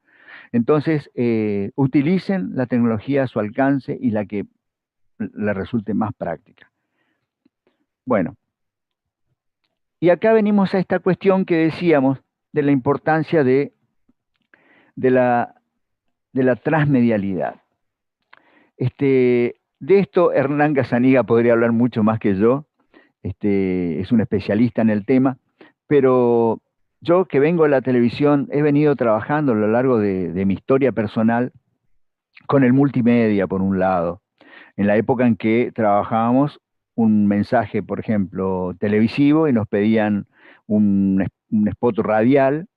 Entonces, utilicen la tecnología a su alcance y la que le resulte más práctica. Bueno, y acá venimos a esta cuestión que decíamos de la importancia de la, de la transmedialidad. De esto Hernán Cassaniga podría hablar mucho más que yo, es un especialista en el tema, pero yo que vengo de la televisión he venido trabajando a lo largo de mi historia personal con el multimedia, por un lado, en la época en que trabajábamos un mensaje, por ejemplo, televisivo y nos pedían un spot radial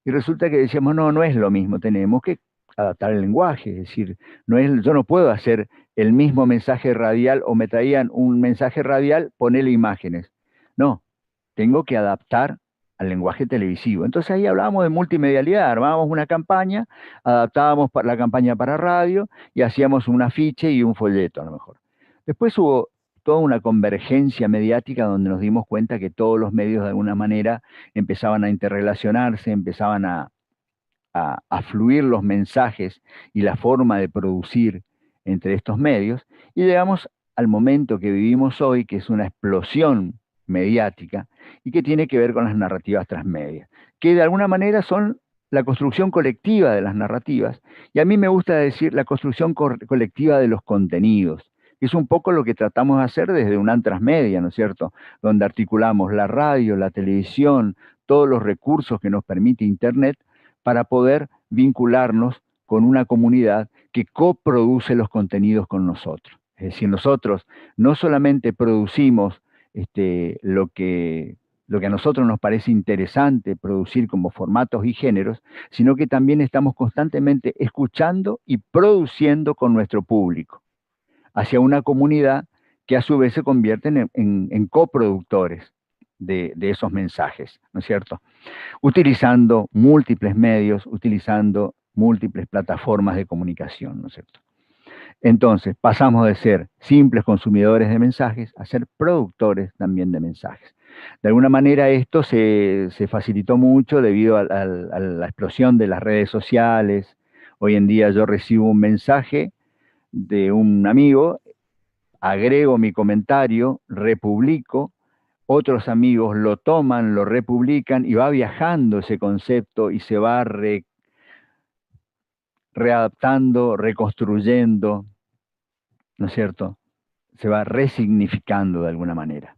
y resulta que decíamos, no, no es lo mismo, tenemos que adaptar el lenguaje, es decir, yo no puedo hacer el mismo mensaje radial o me traían un mensaje radial, ponerle imágenes. No, tengo que adaptar al lenguaje televisivo. Entonces ahí hablábamos de multimedialidad, armábamos una campaña, adaptábamos la campaña para radio y hacíamos un afiche y un folleto a lo mejor. Después hubo toda una convergencia mediática donde nos dimos cuenta que todos los medios de alguna manera empezaban a interrelacionarse, empezaban a fluir los mensajes y la forma de producir entre estos medios, y llegamos al momento que vivimos hoy, que es una explosión mediática y que tiene que ver con las narrativas transmedia, que de alguna manera son la construcción colectiva de las narrativas, y a mí me gusta decir la construcción colectiva de los contenidos, que es un poco lo que tratamos de hacer desde UNAM Transmedia, ¿no es cierto?, donde articulamos la radio, la televisión, todos los recursos que nos permite Internet para poder vincularnos con una comunidad que coproduce los contenidos con nosotros. Es decir, nosotros no solamente producimos lo que a nosotros nos parece interesante producir como formatos y géneros, sino que también estamos constantemente escuchando y produciendo con nuestro público, hacia una comunidad que a su vez se convierten en coproductores de esos mensajes, ¿no es cierto? Utilizando múltiples medios, utilizando múltiples plataformas de comunicación, ¿no es cierto? Entonces, pasamos de ser simples consumidores de mensajes a ser productores también de mensajes. De alguna manera esto se facilitó mucho debido a la explosión de las redes sociales. Hoy en día yo recibo un mensaje de un amigo, agrego mi comentario, republico, otros amigos lo toman, lo republican y va viajando ese concepto y se va readaptando, reconstruyendo, ¿no es cierto? Se va resignificando de alguna manera.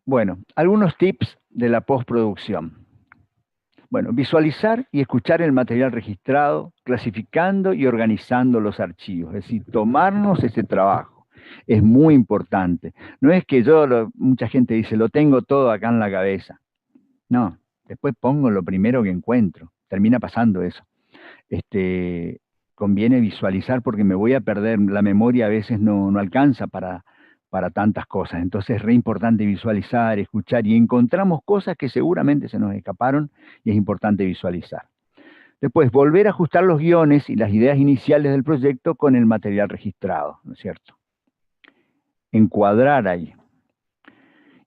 Bueno, algunos tips de la postproducción. Bueno, visualizar y escuchar el material registrado, clasificando y organizando los archivos, es decir, tomarnos ese trabajo. Es muy importante. No es que mucha gente dice, lo tengo todo acá en la cabeza. No, después pongo lo primero que encuentro. Termina pasando eso. Conviene visualizar porque me voy a perder. La memoria a veces no alcanza para tantas cosas. Entonces es re importante visualizar, escuchar y encontramos cosas que seguramente se nos escaparon y es importante visualizar. Después, volver a ajustar los guiones y las ideas iniciales del proyecto con el material registrado, ¿no es cierto? Encuadrar ahí.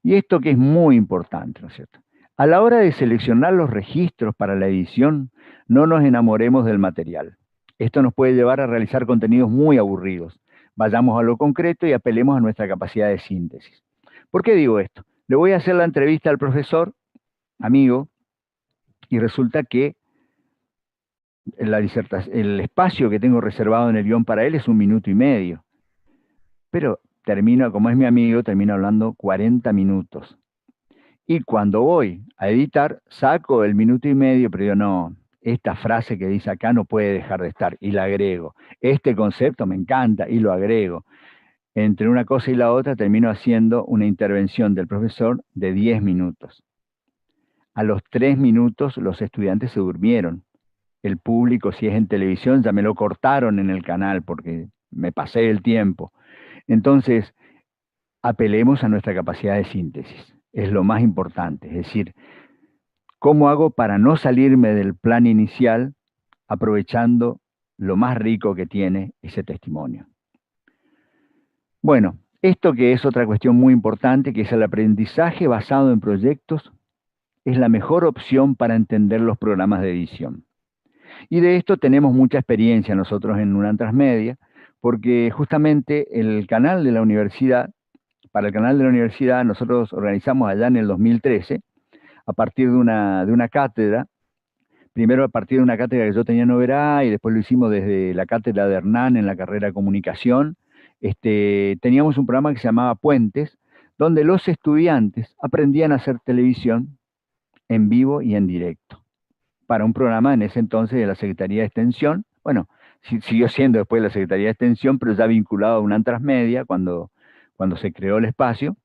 Y esto que es muy importante, ¿no es cierto? A la hora de seleccionar los registros para la edición, no nos enamoremos del material. Esto nos puede llevar a realizar contenidos muy aburridos. Vayamos a lo concreto y apelemos a nuestra capacidad de síntesis. ¿Por qué digo esto? Le voy a hacer la entrevista al profesor, amigo, y resulta que el espacio que tengo reservado en el guión para él es 1 minuto y medio. Pero termino, como es mi amigo, termino hablando 40 minutos. Y cuando voy a editar, saco el 1 minuto y medio, pero yo no, esta frase que dice acá no puede dejar de estar, y la agrego. Este concepto me encanta y lo agrego. Entre una cosa y la otra termino haciendo una intervención del profesor de 10 minutos. A los 3 minutos los estudiantes se durmieron. El público, si es en televisión, ya me lo cortaron en el canal porque me pasé el tiempo. Entonces, apelemos a nuestra capacidad de síntesis. Es lo más importante. Es decir, ¿cómo hago para no salirme del plan inicial aprovechando lo más rico que tiene ese testimonio? Bueno, esto que es otra cuestión muy importante, que es el aprendizaje basado en proyectos, es la mejor opción para entender los programas de edición. Y de esto tenemos mucha experiencia nosotros en UNAM Transmedia, porque justamente el canal de la universidad, para el canal de la universidad nosotros organizamos allá en el 2013, a partir de una cátedra, primero a partir de una cátedra que yo tenía en Oberá, y después lo hicimos desde la cátedra de Hernán en la carrera de comunicación. Teníamos un programa que se llamaba Puentes, donde los estudiantes aprendían a hacer televisión en vivo y en directo, para un programa en ese entonces de la Secretaría de Extensión. Bueno, siguió siendo después la Secretaría de Extensión, pero ya vinculado a UNAM Transmedia cuando se creó el espacio.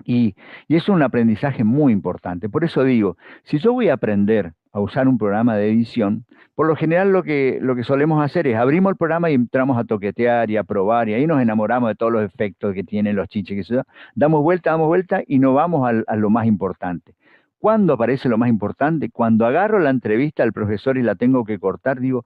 Y es un aprendizaje muy importante. Por eso digo, si yo voy a aprender a usar un programa de edición, por lo general lo que solemos hacer es abrimos el programa y entramos a toquetear y a probar, y ahí nos enamoramos de todos los efectos que tienen los chiches, que se da. Damos vuelta y no vamos a lo más importante. ¿Cuándo aparece lo más importante? Cuando agarro la entrevista al profesor y la tengo que cortar, digo,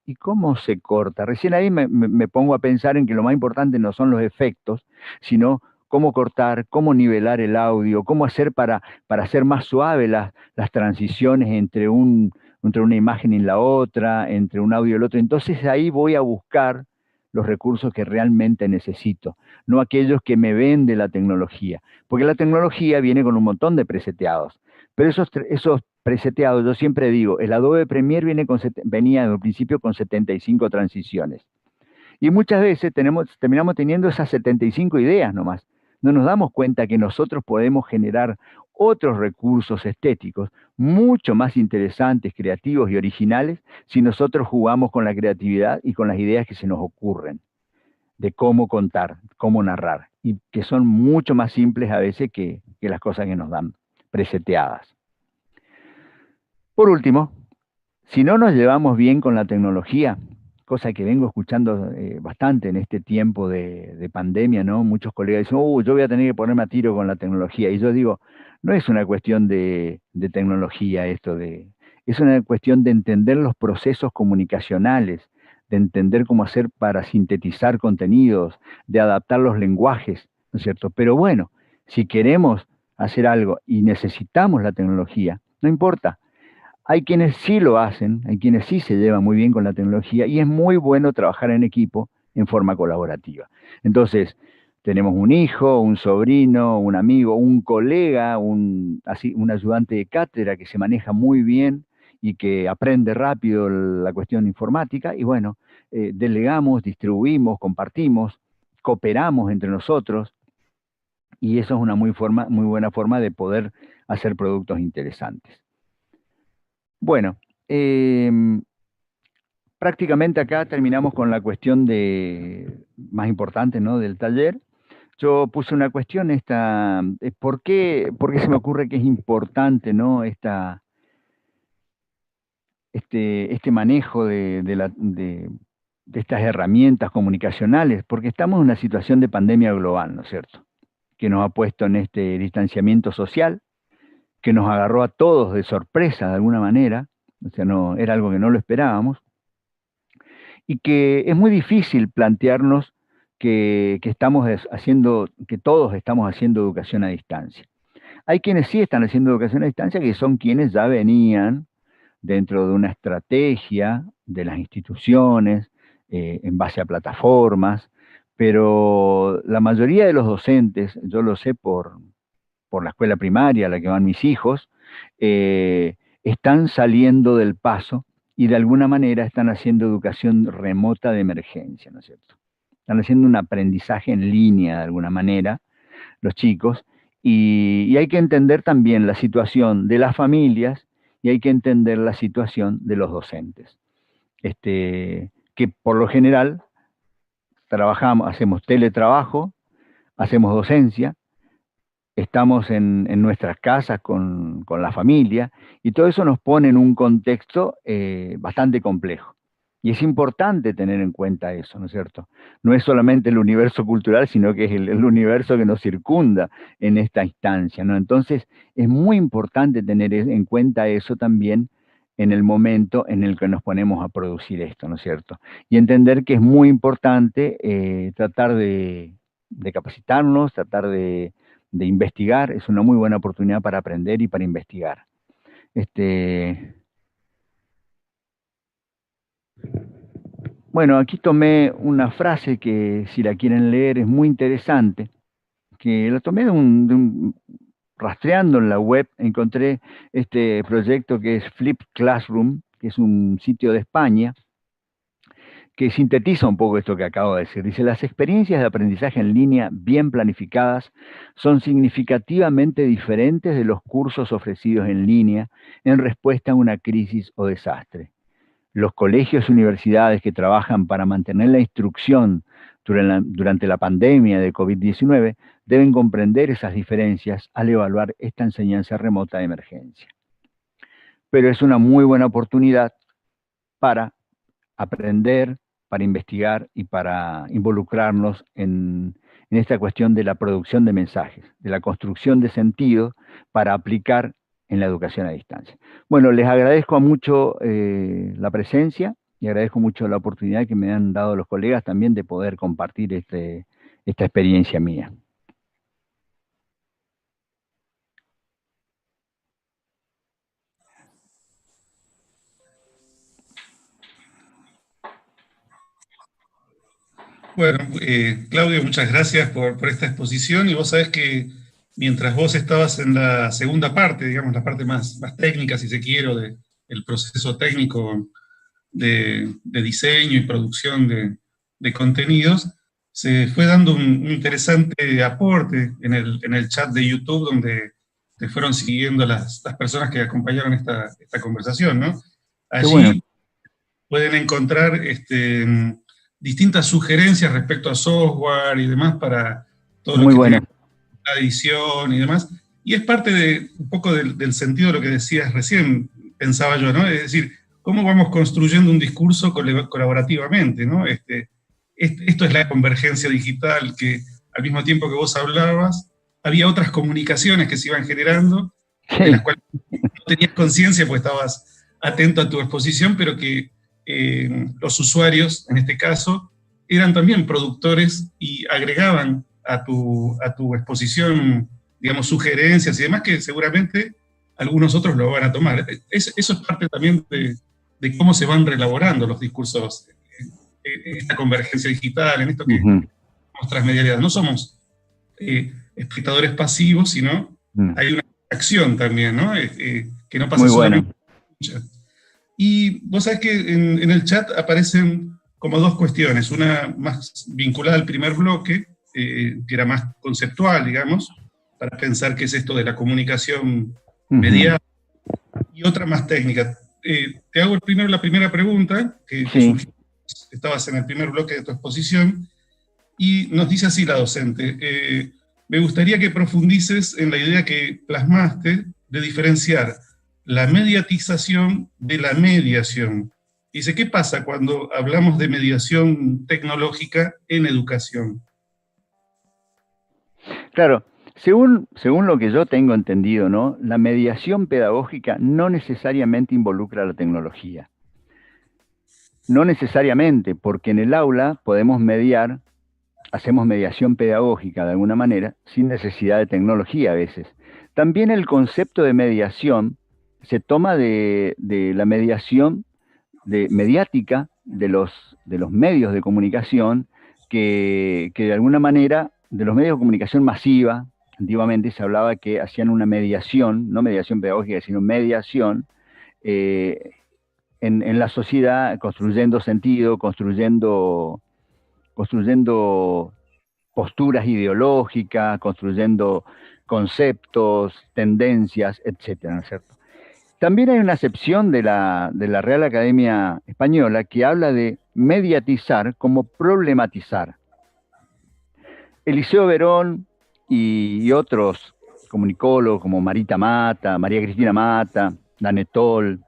¿y cómo se corta? Recién ahí me pongo a pensar en que lo más importante no son los efectos, sino cómo cortar, cómo nivelar el audio, cómo hacer para hacer más suaves las transiciones entre una imagen y la otra, entre un audio y el otro. Entonces ahí voy a buscar los recursos que realmente necesito, no aquellos que me vende la tecnología, porque la tecnología viene con un montón de preseteados, pero esos preseteados, yo siempre digo, el Adobe Premiere venía al principio con 75 transiciones, y muchas veces terminamos teniendo esas 75 ideas nomás. No nos damos cuenta que nosotros podemos generar otros recursos estéticos mucho más interesantes, creativos y originales si nosotros jugamos con la creatividad y con las ideas que se nos ocurren de cómo contar, cómo narrar, y que son mucho más simples a veces que las cosas que nos dan preseteadas. Por último, si no nos llevamos bien con la tecnología, cosa que vengo escuchando bastante en este tiempo de pandemia, ¿no? Muchos colegas dicen, yo voy a tener que ponerme a tiro con la tecnología. Y yo digo, no es una cuestión de tecnología esto, es una cuestión de entender los procesos comunicacionales, de entender cómo hacer para sintetizar contenidos, de adaptar los lenguajes, ¿no es cierto? Pero bueno, si queremos hacer algo y necesitamos la tecnología, no importa. Hay quienes sí lo hacen, hay quienes sí se llevan muy bien con la tecnología, y es muy bueno trabajar en equipo en forma colaborativa. Entonces, tenemos un hijo, un sobrino, un amigo, un colega, un ayudante de cátedra que se maneja muy bien y que aprende rápido la cuestión informática, y bueno, delegamos, distribuimos, compartimos, cooperamos entre nosotros, y eso es una muy buena forma de poder hacer productos interesantes. Bueno, prácticamente acá terminamos con la cuestión más importante, ¿no?, del taller. Yo puse una cuestión, ¿por qué se me ocurre que es importante, ¿no?, este manejo de estas herramientas comunicacionales? Porque estamos en una situación de pandemia global, ¿no es cierto?, que nos ha puesto en este distanciamiento social, que nos agarró a todos de sorpresa de alguna manera, o sea, no, era algo que no lo esperábamos, y que es muy difícil plantearnos que todos estamos haciendo educación a distancia. Hay quienes sí están haciendo educación a distancia, que son quienes ya venían dentro de una estrategia de las instituciones, en base a plataformas, pero la mayoría de los docentes, yo lo sé por la escuela primaria a la que van mis hijos, están saliendo del paso y de alguna manera están haciendo educación remota de emergencia, ¿no es cierto? Están haciendo un aprendizaje en línea de alguna manera, los chicos, y hay que entender también la situación de las familias y hay que entender la situación de los docentes, que por lo general trabajamos, hacemos teletrabajo, hacemos docencia, estamos en nuestras casas con la familia, y todo eso nos pone en un contexto bastante complejo. Y es importante tener en cuenta eso, ¿no es cierto? No es solamente el universo cultural, sino que es el universo que nos circunda en esta instancia, ¿no? Entonces, es muy importante tener en cuenta eso también en el momento en el que nos ponemos a producir esto, ¿no es cierto? Y entender que es muy importante tratar de capacitarnos, tratar de investigar, es una muy buena oportunidad para aprender y para investigar. Bueno, aquí tomé una frase que, si la quieren leer, es muy interesante, que la tomé rastreando en la web, encontré este proyecto que es Flip Classroom, que es un sitio de España, que sintetiza un poco esto que acabo de decir. Dice, las experiencias de aprendizaje en línea bien planificadas son significativamente diferentes de los cursos ofrecidos en línea en respuesta a una crisis o desastre. Los colegios y universidades que trabajan para mantener la instrucción durante la pandemia de COVID-19 deben comprender esas diferencias al evaluar esta enseñanza remota de emergencia. Pero es una muy buena oportunidad para aprender, para investigar y para involucrarnos en esta cuestión de la producción de mensajes, de la construcción de sentido para aplicar en la educación a distancia. Bueno, les agradezco mucho la presencia y agradezco mucho la oportunidad que me han dado los colegas también de poder compartir esta experiencia mía. Bueno, Claudio, muchas gracias por esta exposición, y vos sabés que mientras vos estabas en la segunda parte, digamos, la parte más técnica, si se quiere, del proceso técnico de diseño y producción de contenidos, se fue dando un interesante aporte en el chat de YouTube, donde te fueron siguiendo las personas que acompañaron esta conversación, ¿no? Allí bueno. pueden encontrar distintas sugerencias respecto a software y demás para todo lo Muy que bueno. tiene la edición y demás. Y es parte de un poco del sentido de lo que decías recién, pensaba yo, ¿no? Es decir, cómo vamos construyendo un discurso colaborativamente, ¿no? Esto es la convergencia digital, que al mismo tiempo que vos hablabas, había otras comunicaciones que se iban generando, Sí. de las cuales no tenías conciencia porque estabas atento a tu exposición, pero que los usuarios, en este caso, eran también productores y agregaban a tu exposición, digamos, sugerencias y demás que seguramente algunos otros lo van a tomar. Eso es parte también de cómo se van reelaborando los discursos en esta convergencia digital, en esto que somos transmedialidad. No somos espectadores pasivos, sino hay una acción también, ¿no? Que no pasa Muy solamente. bueno. Y vos sabés que en el chat aparecen como dos cuestiones, una más vinculada al primer bloque, que era más conceptual, digamos, para pensar qué es esto de la comunicación mediada, y otra más técnica. Te hago primero la primera pregunta, que surgió, estabas en el primer bloque de tu exposición, y nos dice así la docente: me gustaría que profundices en la idea que plasmaste de diferenciar la mediatización de la mediación. Dice, ¿qué pasa cuando hablamos de mediación tecnológica en educación? Claro, según lo que yo tengo entendido, ¿no? La mediación pedagógica no necesariamente involucra la tecnología. No necesariamente, porque en el aula podemos mediar, hacemos mediación pedagógica de alguna manera, sin necesidad de tecnología a veces. También el concepto de mediación se toma de la mediación mediática de los medios de comunicación, que de alguna manera, de los medios de comunicación masiva, antiguamente se hablaba que hacían una mediación, no mediación pedagógica, sino mediación, en la sociedad, construyendo sentido, construyendo posturas ideológicas, construyendo conceptos, tendencias, etcétera, ¿no es cierto? También hay una acepción de la Real Academia Española que habla de mediatizar como problematizar. Eliseo Verón y otros comunicólogos como Marita Mata, María Cristina Mata, Danetol,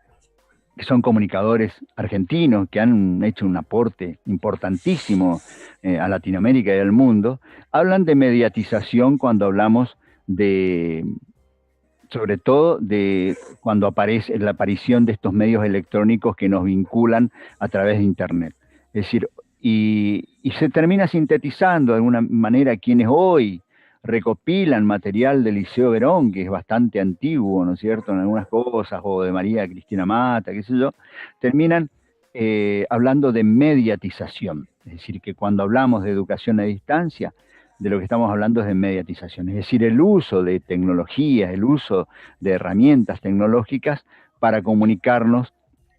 que son comunicadores argentinos que han hecho un aporte importantísimo a Latinoamérica y al mundo, hablan de mediatización cuando hablamos sobre todo de cuando aparece la aparición de estos medios electrónicos que nos vinculan a través de Internet. Es decir, y se termina sintetizando de alguna manera quienes hoy recopilan material de Eliseo Verón, que es bastante antiguo, ¿no es cierto?, en algunas cosas, o de María Cristina Mata, qué sé yo, terminan hablando de mediatización. Es decir, que cuando hablamos de educación a distancia, de lo que estamos hablando es de mediatización. Es decir, el uso de tecnologías, el uso de herramientas tecnológicas para comunicarnos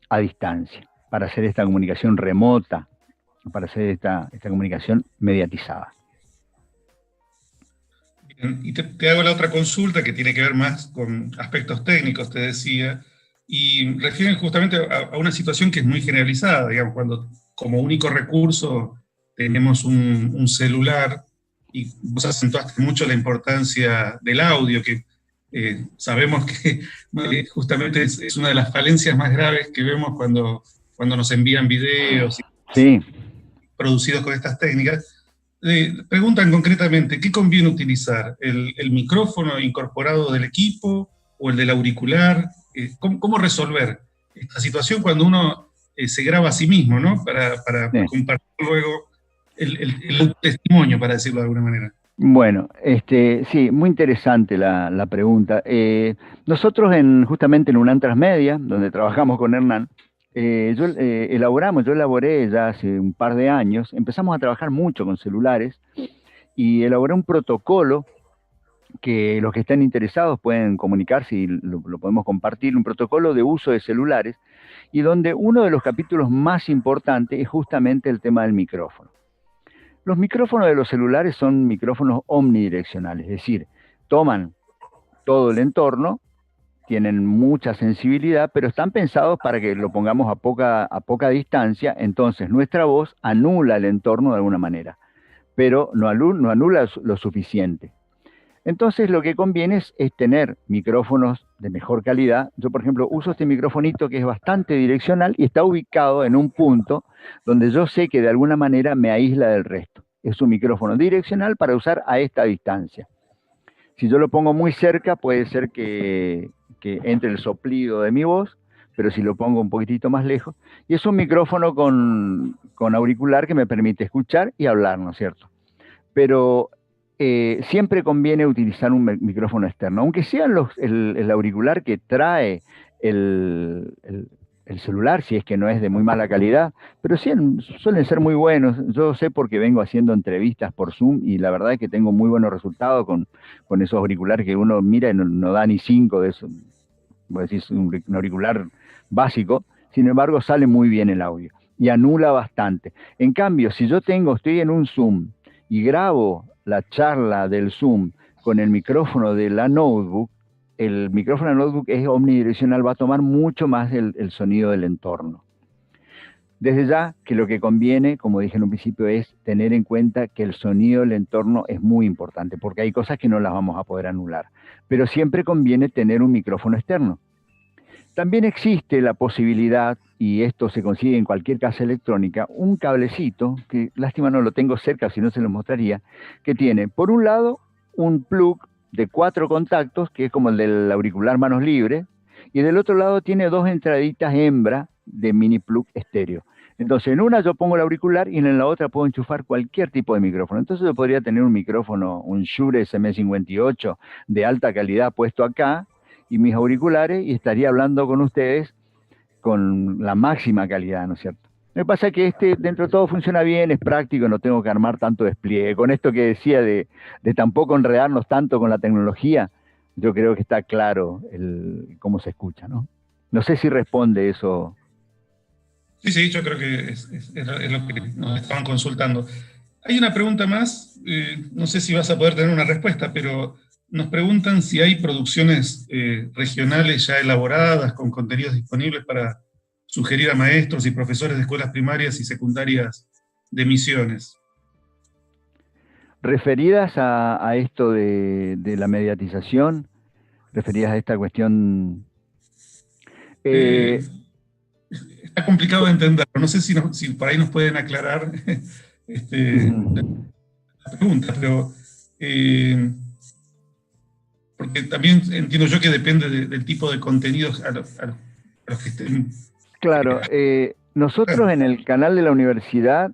a distancia, para hacer esta comunicación remota, para hacer esta comunicación mediatizada. Y te hago la otra consulta que tiene que ver más con aspectos técnicos, te decía, y refieren justamente a una situación que es muy generalizada, digamos, cuando como único recurso tenemos un celular, y vos acentuaste mucho la importancia del audio, que sabemos que justamente es una de las falencias más graves que vemos cuando nos envían videos sí, producidos con estas técnicas. Preguntan concretamente, ¿qué conviene utilizar? ¿El micrófono incorporado del equipo o el del auricular? ¿Cómo resolver esta situación cuando uno se graba a sí mismo, ¿no? Para sí. compartir luego el testimonio, para decirlo de alguna manera. Bueno, sí, muy interesante la pregunta. Nosotros justamente en UNAM Transmedia, donde trabajamos con Hernán, yo elaboré ya hace un par de años, empezamos a trabajar mucho con celulares y elaboré un protocolo que los que estén interesados pueden comunicarse y lo podemos compartir, un protocolo de uso de celulares, y donde uno de los capítulos más importantes es justamente el tema del micrófono. Los micrófonos de los celulares son micrófonos omnidireccionales, es decir, toman todo el entorno, tienen mucha sensibilidad, pero están pensados para que lo pongamos a poca distancia, entonces nuestra voz anula el entorno de alguna manera, pero no anula lo suficiente. Entonces lo que conviene es tener micrófonos de mejor calidad. Yo, por ejemplo, uso este microfonito que es bastante direccional y está ubicado en un punto donde yo sé que de alguna manera me aísla del resto. Es un micrófono direccional para usar a esta distancia. Si yo lo pongo muy cerca, puede ser que entre el soplido de mi voz, pero si lo pongo un poquitito más lejos, y es un micrófono con auricular que me permite escuchar y hablar, ¿no es cierto? Pero siempre conviene utilizar un micrófono externo, aunque sea el auricular que trae el celular, si es que no es de muy mala calidad, pero sí, suelen ser muy buenos. Yo sé porque vengo haciendo entrevistas por Zoom y la verdad es que tengo muy buenos resultados con esos auriculares que uno mira y no da ni 5 de eso. Voy a decir, un auricular básico, sin embargo sale muy bien el audio y anula bastante. En cambio, si yo estoy en un Zoom y grabo la charla del Zoom con el micrófono de la notebook, el micrófono de la notebook es omnidireccional, va a tomar mucho más el sonido del entorno. Desde ya que lo que conviene, como dije en un principio, es tener en cuenta que el sonido del entorno es muy importante, porque hay cosas que no las vamos a poder anular, pero siempre conviene tener un micrófono externo. También existe la posibilidad, y esto se consigue en cualquier casa electrónica, un cablecito, que lástima no lo tengo cerca, si no se lo mostraría, que tiene, por un lado, un plug de 4 contactos, que es como el del auricular manos libres, y del otro lado tiene 2 entraditas hembra de mini plug estéreo. Entonces, en una yo pongo el auricular y en la otra puedo enchufar cualquier tipo de micrófono. Entonces yo podría tener un micrófono, un Shure SM58 de alta calidad puesto acá, y mis auriculares, y estaría hablando con ustedes con la máxima calidad, ¿no es cierto? Me pasa que dentro de todo funciona bien, es práctico, no tengo que armar tanto despliegue. Con esto que decía de tampoco enredarnos tanto con la tecnología, yo creo que está claro cómo se escucha, ¿no? No sé si responde eso Sí, sí, yo creo que es lo que nos estaban consultando. Hay una pregunta más, no sé si vas a poder tener una respuesta, pero nos preguntan si hay producciones regionales ya elaboradas con contenidos disponibles para sugerir a maestros y profesores de escuelas primarias y secundarias de Misiones. Referidas a esto de la mediatización, referidas a esta cuestión... Está complicado de entenderlo. No sé si por ahí nos pueden aclarar la pregunta, pero porque también entiendo yo que depende del tipo de contenidos a los que estén. Claro, nosotros en el canal de la universidad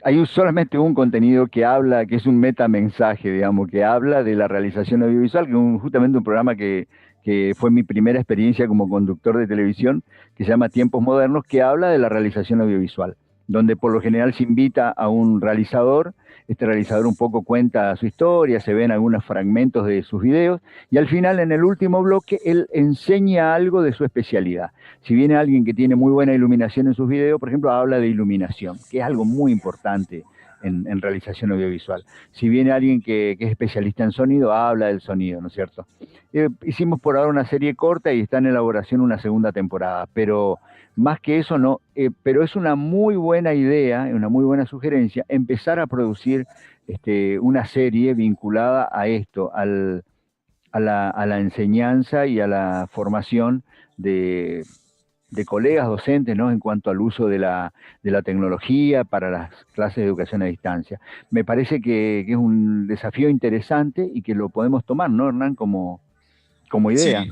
hay solamente un contenido que habla, que es un metamensaje, digamos, que habla de la realización audiovisual, que es justamente un programa que fue mi primera experiencia como conductor de televisión, que se llama Tiempos Modernos, que habla de la realización audiovisual, donde por lo general se invita a un realizador, este realizador un poco cuenta su historia, se ven algunos fragmentos de sus videos, y al final, en el último bloque, él enseña algo de su especialidad. Si viene alguien que tiene muy buena iluminación en sus videos, por ejemplo, habla de iluminación, que es algo muy importante en realización audiovisual. Si viene alguien que es especialista en sonido, habla del sonido, ¿no es cierto? Hicimos por ahora una serie corta y está en elaboración una segunda temporada, pero más que eso no, pero es una muy buena idea, una muy buena sugerencia, empezar a producir una serie vinculada a esto, a la enseñanza y a la formación de colegas docentes, ¿no? En cuanto al uso de la tecnología para las clases de educación a distancia. Me parece que es un desafío interesante y que lo podemos tomar, ¿no, Hernán? Como idea.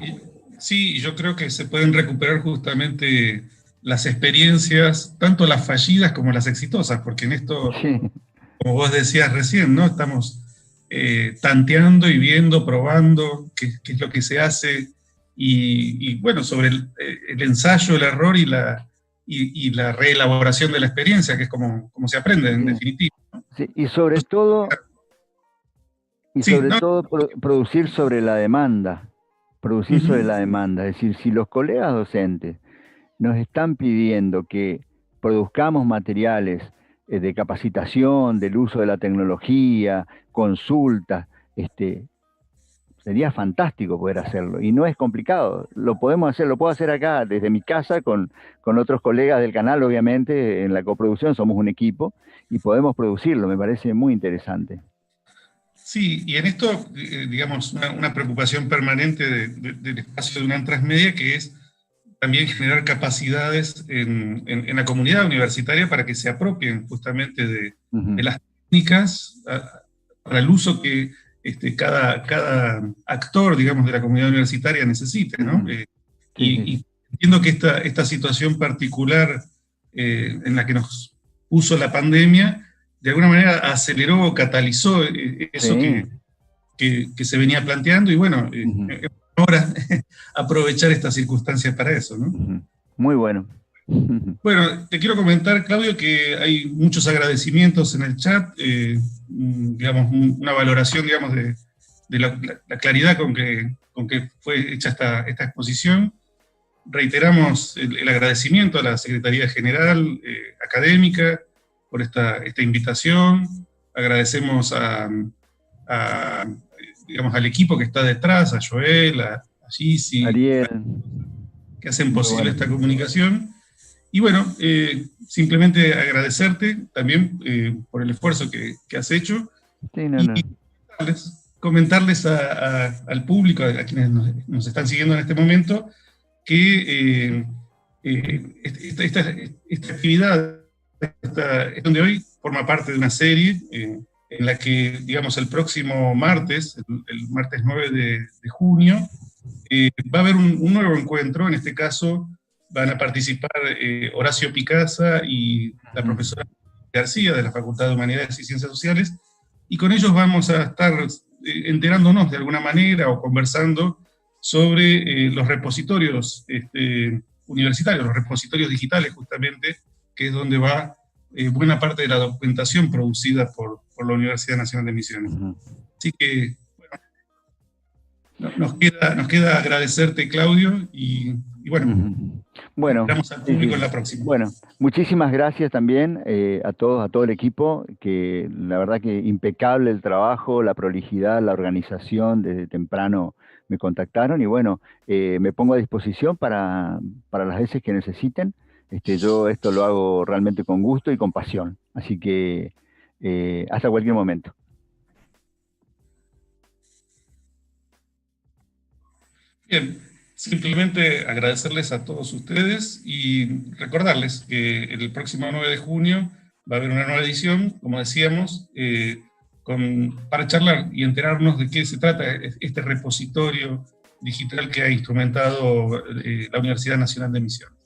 Sí, yo creo que se pueden recuperar justamente las experiencias, tanto las fallidas como las exitosas, porque en esto, Sí. como vos decías recién, ¿no? Estamos tanteando y viendo, probando qué es lo que se hace. Y bueno, sobre el ensayo, el error y la reelaboración de la experiencia, que es como se aprende en definitiva, ¿no? Sí, y sobre todo, producir sobre la demanda, sobre la demanda. Es decir, si los colegas docentes nos están pidiendo que produzcamos materiales de capacitación, del uso de la tecnología, consultas, sería fantástico poder hacerlo, y no es complicado, lo podemos hacer, lo puedo hacer acá desde mi casa con otros colegas del canal, obviamente, en la coproducción, somos un equipo, y podemos producirlo, me parece muy interesante. Sí, y en esto, digamos, una preocupación permanente del espacio de UNAM Transmedia, que es también generar capacidades en la comunidad universitaria para que se apropien justamente de las técnicas para el uso que cada actor, digamos, de la comunidad universitaria necesite, ¿no? Y entiendo que esta situación particular en la que nos puso la pandemia, de alguna manera aceleró, catalizó eso que se venía planteando, y bueno, ahora aprovechar estas circunstancias para eso, ¿no? Muy bueno. Bueno, te quiero comentar, Claudio, que hay muchos agradecimientos en el chat, digamos, una valoración, digamos, de la claridad con que fue hecha esta exposición. Reiteramos el agradecimiento a la Secretaría General Académica por esta invitación. Agradecemos digamos, al equipo que está detrás, a Joel, a Gisi, Ariel, que hacen posible esta comunicación. Y bueno, simplemente agradecerte también por el esfuerzo que has hecho. Sí, y comentarles al público, a quienes nos están siguiendo en este momento, que esta actividad, de hoy, forma parte de una serie en la que, digamos, el próximo martes, el martes 9 de junio, va a haber un nuevo encuentro. En este caso van a participar Horacio Picasa y la profesora García de la Facultad de Humanidades y Ciencias Sociales, y con ellos vamos a estar enterándonos de alguna manera o conversando sobre los repositorios universitarios, los repositorios digitales justamente, que es donde va buena parte de la documentación producida por la Universidad Nacional de Misiones. Así que, bueno. Nos queda agradecerte, Claudio, y bueno, bueno, esperamos al público en la próxima. Bueno, muchísimas gracias también a todos, a todo el equipo, que la verdad que impecable el trabajo, la prolijidad, la organización, desde temprano me contactaron y bueno, me pongo a disposición para las veces que necesiten. Yo esto lo hago realmente con gusto y con pasión, así que hasta cualquier momento. Bien, simplemente agradecerles a todos ustedes y recordarles que el próximo 9 de junio va a haber una nueva edición, como decíamos, para charlar y enterarnos de qué se trata este repositorio digital que ha instrumentado la Universidad Nacional de Misiones.